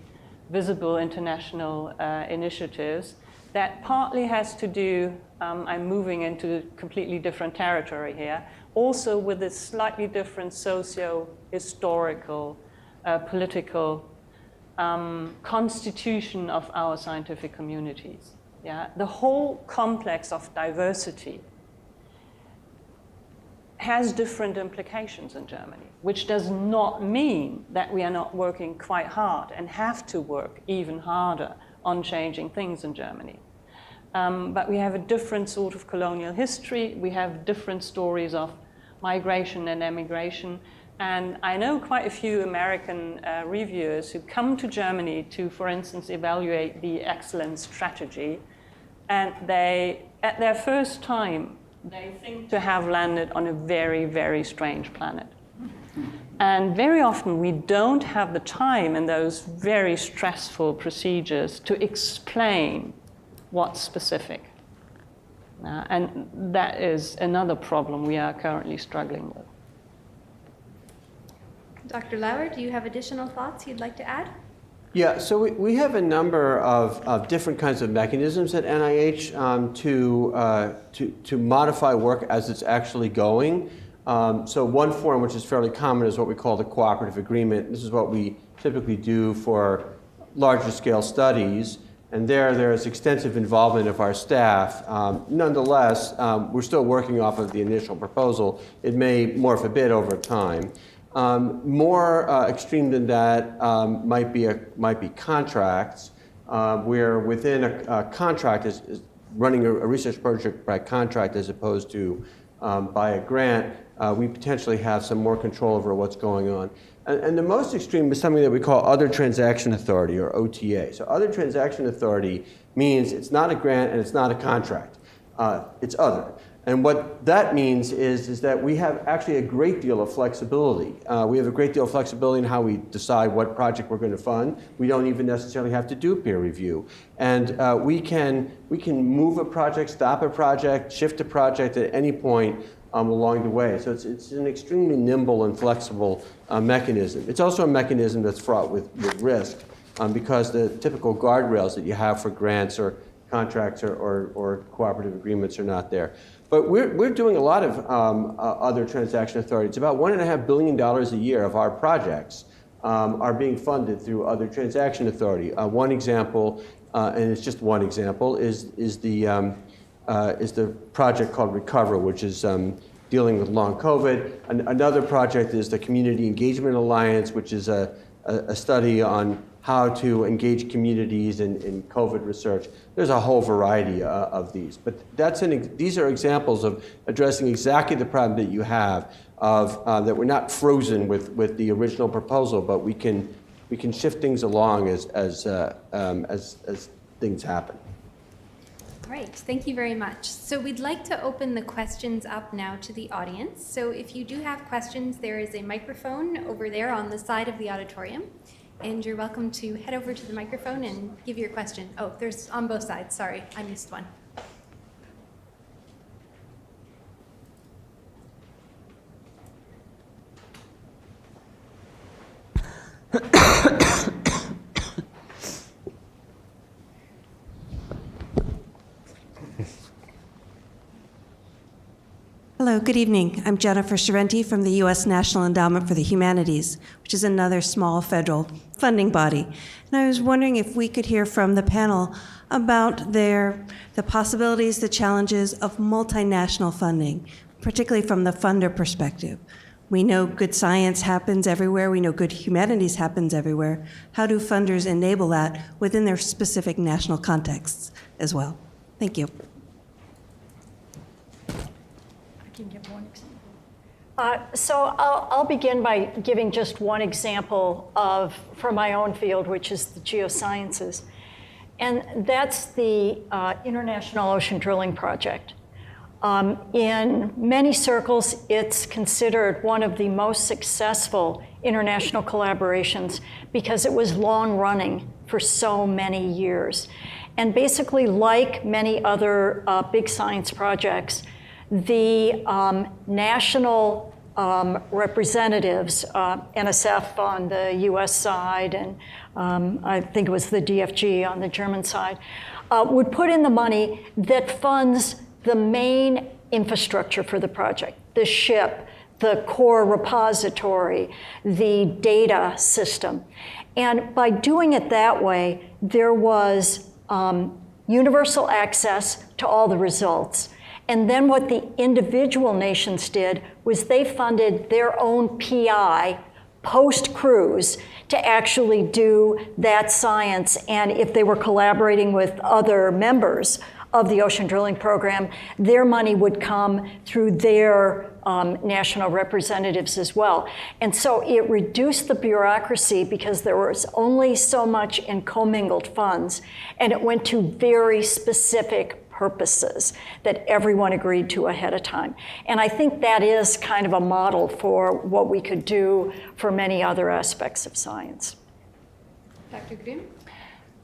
visible international initiatives. That partly has to do, I'm moving into completely different territory here, also with a slightly different socio-historical, political constitution of our scientific communities. Yeah? The whole complex of diversity has different implications in Germany, which does not mean that we are not working quite hard and have to work even harder on changing things in Germany. But we have a different sort of colonial history. We have different stories of migration and emigration. And I know quite a few American reviewers who come to Germany to, for instance, evaluate the excellence strategy. And they, at their first time, they think to have landed on a very, very strange planet. And very often we don't have the time in those very stressful procedures to explain what's specific. And that is another problem we are currently struggling with. Dr. Lauer, do you have additional thoughts you'd like to add? Yeah, so we have a number of different kinds of mechanisms at NIH to modify work as it's actually going. So one form which is fairly common is what we call the Cooperative Agreement. This is what we typically do for larger scale studies. And there is extensive involvement of our staff. Nonetheless, we're still working off of the initial proposal. It may morph a bit over time. More extreme than that might be contracts, where within a contract is running a research project by contract as opposed to by a grant. We potentially have some more control over what's going on. And the most extreme is something that we call Other Transaction Authority, or OTA. So Other Transaction Authority means it's not a grant and it's not a contract. It's other. And what that means is that we have actually a great deal of flexibility. We have a great deal of flexibility in how we decide what project we're going to fund. We don't even necessarily have to do peer review. And we can move a project, stop a project, shift a project at any point along the way. So it's an extremely nimble and flexible mechanism. It's also a mechanism that's fraught with risk because the typical guardrails that you have for grants or contracts or cooperative agreements are not there. But we're doing a lot of other transaction authority. It's about $1.5 billion a year of our projects are being funded through other transaction authority. One example, and it's just one example, is the project called Recover, which is dealing with long COVID. Another project is the Community Engagement Alliance, which is a a study on how to engage communities in COVID research. There's a whole variety of these. But these are examples of addressing exactly the problem that you have of that we're not frozen with the original proposal, but we can shift things along as things happen. Great, thank you very much. So we'd like to open the questions up now to the audience. So if you do have questions, there is a microphone over there on the side of the auditorium, and you're welcome to head over to the microphone and give your question. Oh, there's on both sides, sorry, I missed one. Hello, good evening. I'm Jennifer Sorrenti from the U.S. National Endowment for the Humanities, which is another small federal funding body. And I was wondering if we could hear from the panel about the possibilities, the challenges of multinational funding, particularly from the funder perspective. We know good science happens everywhere. We know good humanities happens everywhere. How do funders enable that within their specific national contexts as well? Thank you. So I'll begin by giving just one example from my own field, which is the geosciences. And that's the International Ocean Drilling Project. In many circles, it's considered one of the most successful international collaborations because it was long running for so many years. And basically, like many other big science projects, the national representatives, NSF on the US side, and I think it was the DFG on the German side, would put in the money that funds the main infrastructure for the project, the ship, the core repository, the data system. And by doing it that way, there was universal access to all the results. And then what the individual nations did was they funded their own PI post-cruise to actually do that science. And if they were collaborating with other members of the ocean drilling program, their money would come through their national representatives as well. And so it reduced the bureaucracy because there was only so much in commingled funds, and it went to very specific purposes that everyone agreed to ahead of time. And I think that is kind of a model for what we could do for many other aspects of science. Dr. Grimm?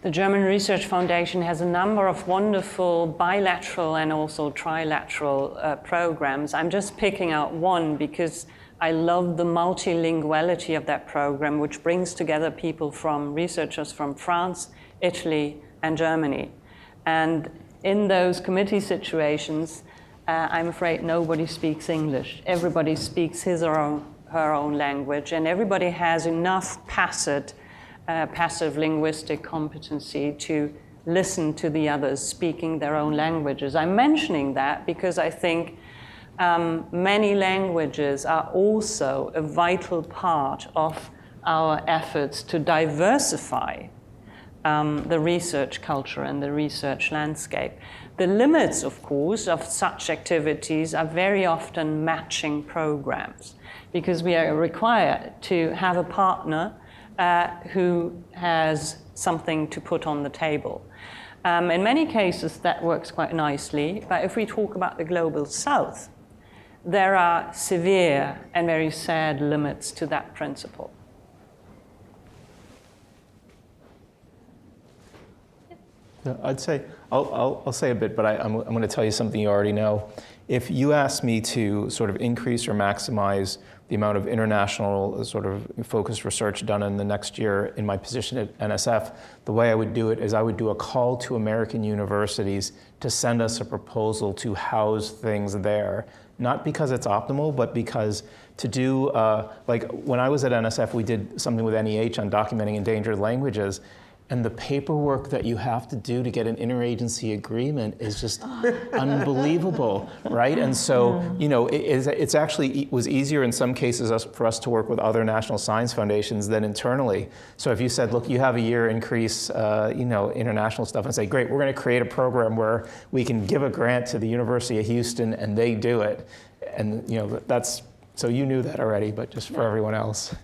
The German Research Foundation has a number of wonderful bilateral and also trilateral programs. I'm just picking out one because I love the multilinguality of that program, which brings together researchers from France, Italy, and Germany. And in those committee situations, I'm afraid nobody speaks English. Everybody speaks his or her own language, and everybody has enough passive linguistic competency to listen to the others speaking their own languages. I'm mentioning that because I think many languages are also a vital part of our efforts to diversify the research culture and the research landscape. The limits, of course, of such activities are very often matching programs because we are required to have a partner who has something to put on the table. In many cases, that works quite nicely, but if we talk about the Global South, there are severe and very sad limits to that principle. I'd say, I'll say a bit, but I'm going to tell you something you already know. If you ask me to sort of increase or maximize the amount of international sort of focused research done in the next year in my position at NSF, the way I would do it is I would do a call to American universities to send us a proposal to house things there. Not because it's optimal, but because to do, like when I was at NSF, we did something with NEH on documenting endangered languages. And the paperwork that you have to do to get an interagency agreement is just unbelievable, right? And so, you know, it's actually was easier in some cases for us to work with other national science foundations than internally. So if you said, look, you have a year increase, you know, international stuff, and say, great, we're going to create a program where we can give a grant to the University of Houston and they do it. And, you know, that's, so you knew that already, but just for everyone else.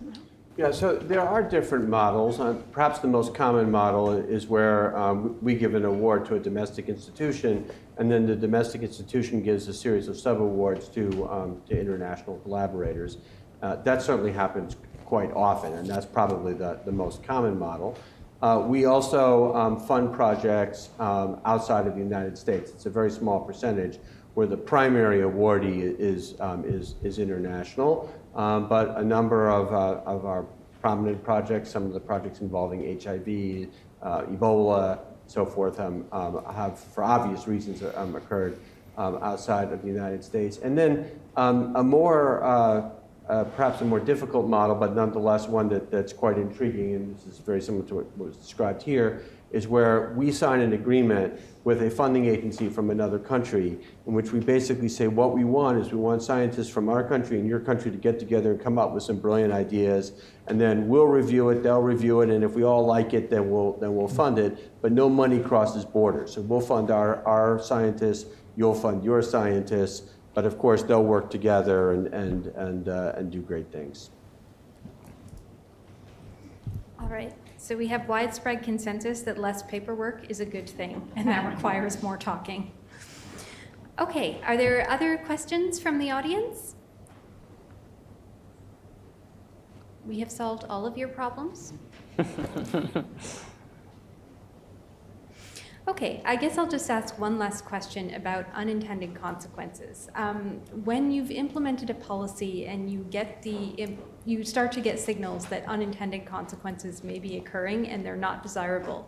Yeah, so there are different models. Perhaps the most common model is where we give an award to a domestic institution, and then the domestic institution gives a series of sub-awards to international collaborators. That certainly happens quite often, and that's probably the most common model. We also fund projects outside of the United States. It's a very small percentage where the primary awardee is international. But a number of our prominent projects, some of the projects involving HIV, Ebola, so forth, have, for obvious reasons, occurred outside of the United States. And then perhaps a more difficult model, but nonetheless one that's quite intriguing, and this is very similar to what was described here, is where we sign an agreement with a funding agency from another country in which we basically say what we want is we want scientists from our country and your country to get together and come up with some brilliant ideas, and then we'll review it, they'll review it, and if we all like it, then we'll fund it, but no money crosses borders. So we'll fund our scientists, you'll fund your scientists, but of course they'll work together and do great things. All right. So we have widespread consensus that less paperwork is a good thing, and that requires more talking. Okay, are there other questions from the audience? We have solved all of your problems? Okay, I guess I'll just ask one last question about unintended consequences. When you've implemented a policy and you start to get signals that unintended consequences may be occurring and they're not desirable,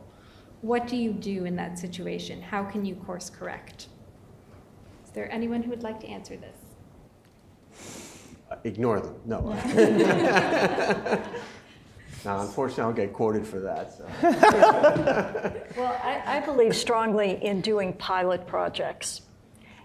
what do you do in that situation? How can you course correct? Is there anyone who would like to answer this? Ignore them, no. Now, unfortunately, I'll get quoted for that. So. Well, I believe strongly in doing pilot projects.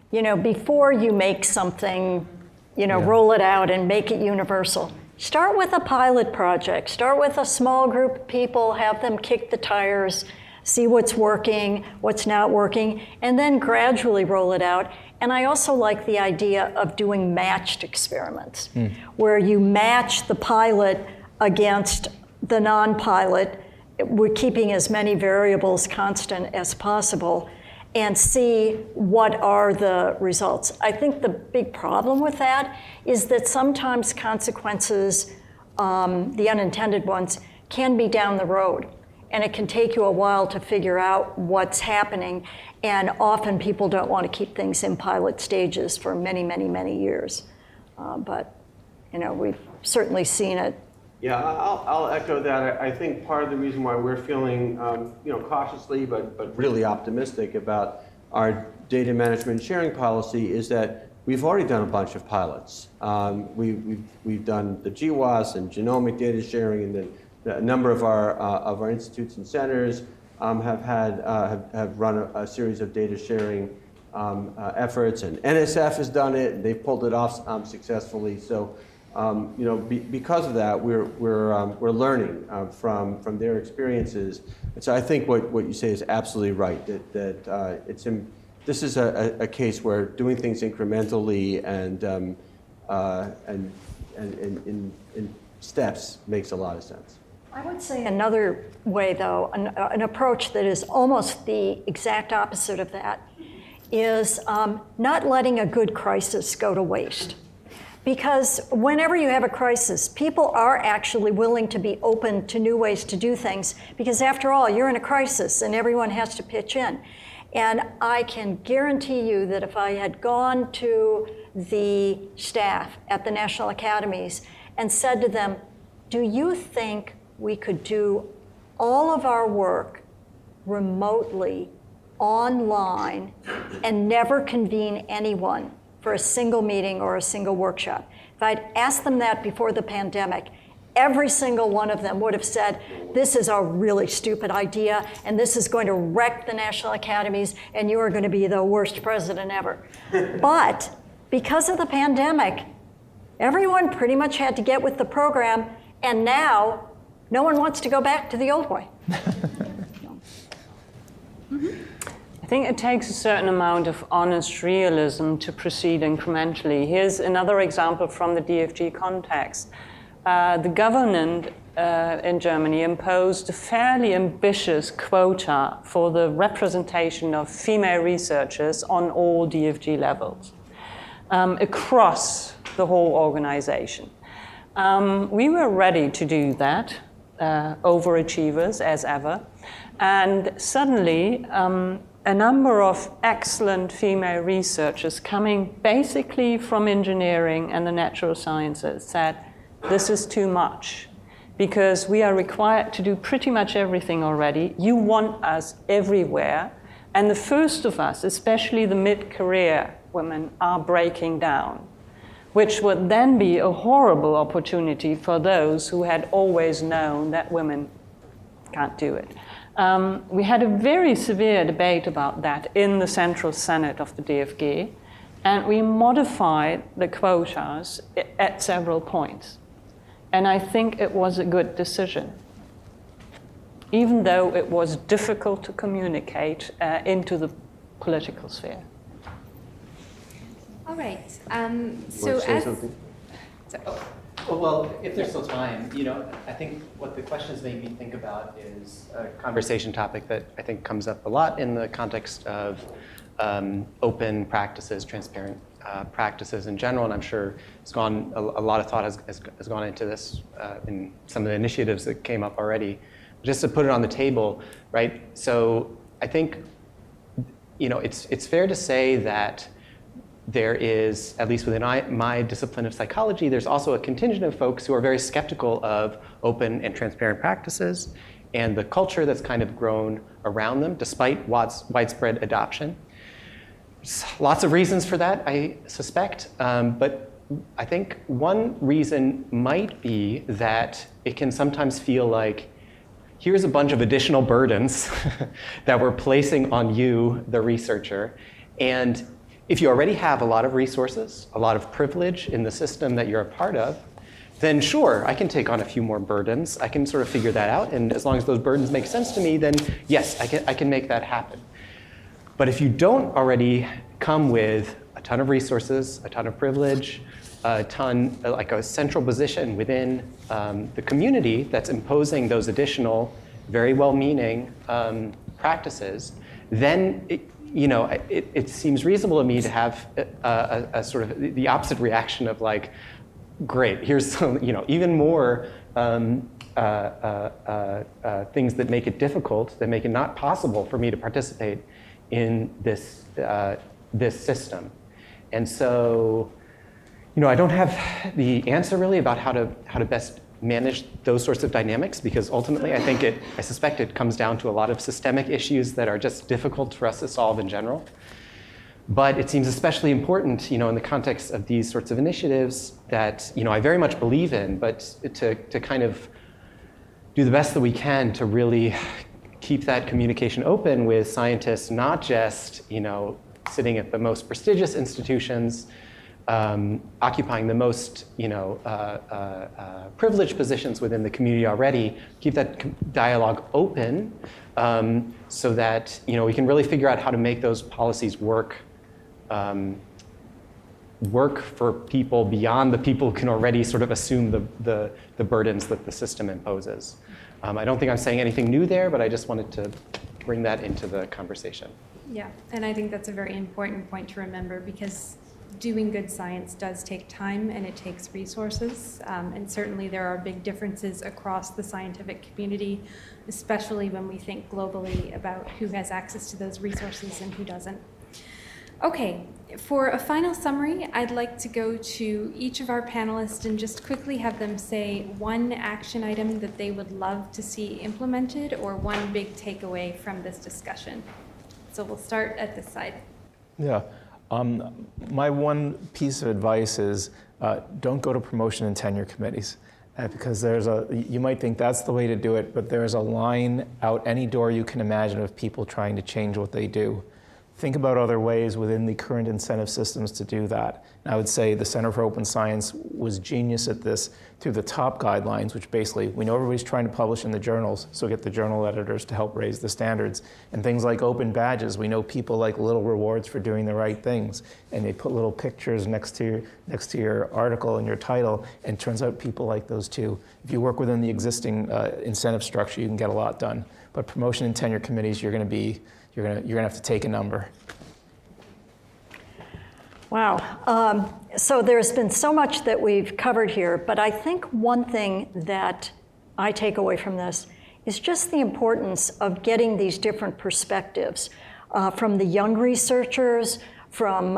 You know, before you make something, you know, roll it out and make it universal. Start with a pilot project. Start with a small group of people, have them kick the tires, see what's working, what's not working, and then gradually roll it out. And I also like the idea of doing matched experiments, where you match the pilot against the non-pilot. We're keeping as many variables constant as possible and see what are the results. I think the big problem with that is that sometimes consequences, the unintended ones, can be down the road. And it can take you a while to figure out what's happening. And often people don't want to keep things in pilot stages for many, many, many years. But, you know, we've certainly seen it. Yeah, I'll echo that. I think part of the reason why we're feeling, you know, cautiously but really optimistic about our data management sharing policy is that we've already done a bunch of pilots. We've done the GWAS and genomic data sharing, and then a number of our institutes and centers have run a series of data sharing efforts, and NSF has done it, and they've pulled it off successfully. So. You know, because of that, we're learning from their experiences. And so I think what you say is absolutely right. That this is a case where doing things incrementally and in steps makes a lot of sense. I would say another way, though, an approach that is almost the exact opposite of that, is not letting a good crisis go to waste. Because whenever you have a crisis, people are actually willing to be open to new ways to do things, because after all, you're in a crisis and everyone has to pitch in. And I can guarantee you that if I had gone to the staff at the National Academies and said to them, do you think we could do all of our work remotely, online, and never convene anyone for a single meeting or a single workshop? If I'd asked them that before the pandemic, every single one of them would have said, this is a really stupid idea, and this is going to wreck the national academies, and you are going to be the worst president ever. But because of the pandemic, everyone pretty much had to get with the program, and now no one wants to go back to the old way. I think it takes a certain amount of honest realism to proceed incrementally. Here's another example from the DFG context. The government in Germany imposed a fairly ambitious quota for the representation of female researchers on all DFG levels across the whole organization. We were ready to do that, overachievers as ever, and suddenly a number of excellent female researchers coming basically from engineering and the natural sciences said, this is too much because we are required to do pretty much everything already. You want us everywhere. And the first of us, especially the mid-career women, are breaking down, which would then be a horrible opportunity for those who had always known that women can't do it. We had a very severe debate about that in the Central Senate of the DFG, and we modified the quotas at several points. And I think it was a good decision, even though it was difficult to communicate into the political sphere. All right. Well, if there's still time, I think what the questions made me think about is a conversation topic that I think comes up a lot in the context of open practices, transparent practices in general, and I'm sure a lot of thought has gone into this in some of the initiatives that came up already. Just to put it on the table, right? So I think, it's fair to say that there is, at least within my discipline of psychology, there's also a contingent of folks who are very skeptical of open and transparent practices and the culture that's kind of grown around them, despite widespread adoption. There's lots of reasons for that, I suspect, but I think one reason might be that it can sometimes feel like, here's a bunch of additional burdens that we're placing on you, the researcher, and if you already have a lot of resources, a lot of privilege in the system that you're a part of, then sure, I can take on a few more burdens. I can sort of figure that out, and as long as those burdens make sense to me, then yes, I can make that happen. But if you don't already come with a ton of resources, a ton of privilege, like a central position within the community that's imposing those additional, very well-meaning practices, then it seems reasonable to me to have a sort of the opposite reaction of like, great, here's some, even more things that make it difficult, that make it not possible for me to participate in this system. And so, I don't have the answer really about how to best manage those sorts of dynamics, because ultimately I suspect it comes down to a lot of systemic issues that are just difficult for us to solve in general. But it seems especially important, in the context of these sorts of initiatives that, I very much believe in, but to kind of do the best that we can to really keep that communication open with scientists, not just, sitting at the most prestigious institutions, occupying the most privileged positions within the community already, keep that dialogue open so that we can really figure out how to make those policies work for people beyond the people who can already sort of assume the burdens that the system imposes. I don't think I'm saying anything new there, but I just wanted to bring that into the conversation. Yeah, and I think that's a very important point to remember, because doing good science does take time and it takes resources, and certainly there are big differences across the scientific community, especially when we think globally about who has access to those resources and who doesn't. Okay, for a final summary, I'd like to go to each of our panelists and just quickly have them say one action item that they would love to see implemented or one big takeaway from this discussion. So we'll start at this side. Yeah. My one piece of advice is don't go to promotion and tenure committees. Because you might think that's the way to do it, but there's a line out any door you can imagine of people trying to change what they do. Think about other ways within the current incentive systems to do that. And I would say the Center for Open Science was genius at this through the top guidelines, which basically, we know everybody's trying to publish in the journals, so get the journal editors to help raise the standards. And things like open badges, we know people like little rewards for doing the right things. And they put little pictures next to your article and your title, and it turns out people like those too. If you work within the existing incentive structure, you can get a lot done. But promotion and tenure committees, you're gonna have to take a number. Wow. So there's been so much that we've covered here, but I think one thing that I take away from this is just the importance of getting these different perspectives from the young researchers, from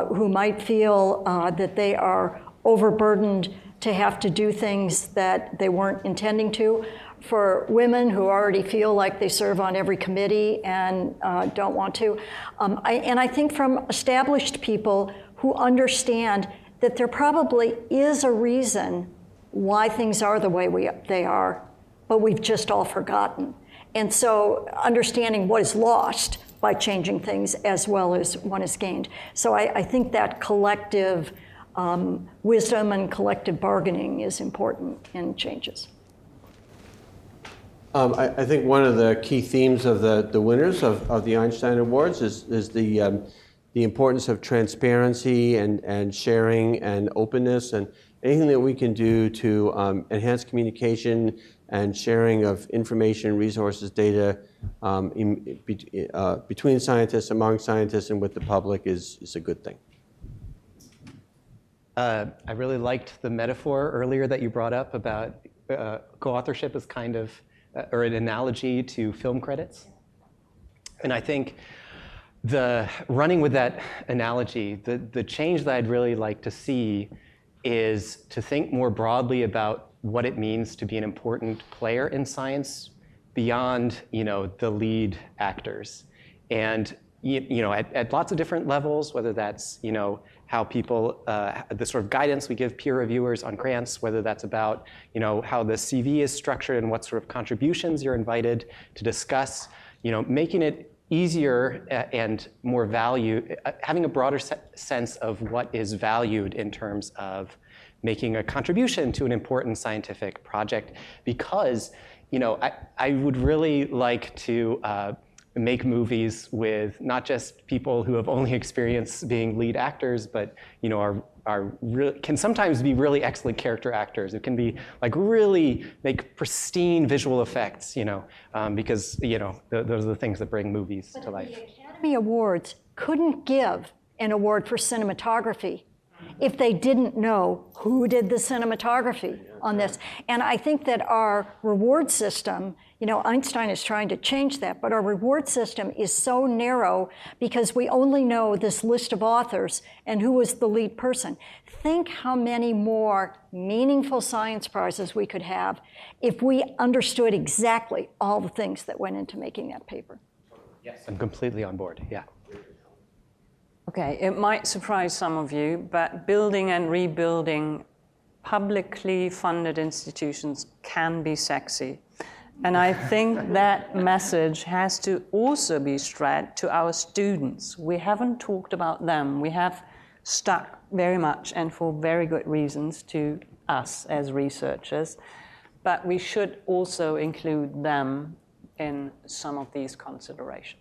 who might feel that they are overburdened to have to do things that they weren't intending to, for women who already feel like they serve on every committee and don't want to. And I think from established people who understand that there probably is a reason why things are the way they are, but we've just all forgotten. And so understanding what is lost by changing things as well as what is gained. So I think that collective wisdom and collective bargaining is important in changes. I think one of the key themes of the winners of the Einstein Awards is the importance of transparency and sharing and openness, and anything that we can do to enhance communication and sharing of information, resources, data between scientists, among scientists, and with the public is a good thing. I really liked the metaphor earlier that you brought up about co-authorship as kind of or an analogy to film credits. And I think running with that analogy, the change that I'd really like to see is to think more broadly about what it means to be an important player in science beyond, the lead actors. And at lots of different levels, whether that's, how people, the sort of guidance we give peer reviewers on grants, whether that's about, how the CV is structured and what sort of contributions you're invited to discuss, making it easier and more having a broader sense of what is valued in terms of making a contribution to an important scientific project. Because, I would really like to make movies with not just people who have only experience being lead actors, but can sometimes be really excellent character actors. It can be really make pristine visual effects, because those are the things that bring movies to life. The Academy Awards couldn't give an award for cinematography if they didn't know who did the cinematography on this. And I think that our reward system, Einstein is trying to change that, but our reward system is so narrow because we only know this list of authors and who was the lead person. Think how many more meaningful science prizes we could have if we understood exactly all the things that went into making that paper. Yes, I'm completely on board, yeah. Okay, it might surprise some of you, but building and rebuilding publicly funded institutions can be sexy. And I think that message has to also be spread to our students. We haven't talked about them. We have stuck very much, and for very good reasons, to us as researchers. But we should also include them in some of these considerations.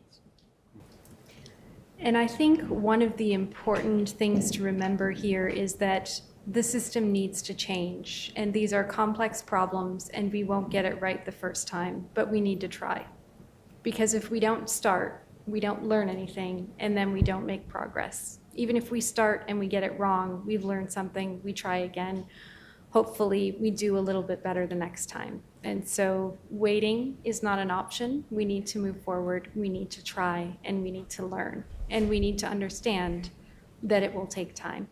And I think one of the important things to remember here is that the system needs to change, and these are complex problems, and we won't get it right the first time, but we need to try. Because if we don't start, we don't learn anything, and then we don't make progress. Even if we start and we get it wrong, we've learned something, we try again. Hopefully, we do a little bit better the next time. And so waiting is not an option. We need to move forward, we need to try, and we need to learn. And we need to understand that it will take time.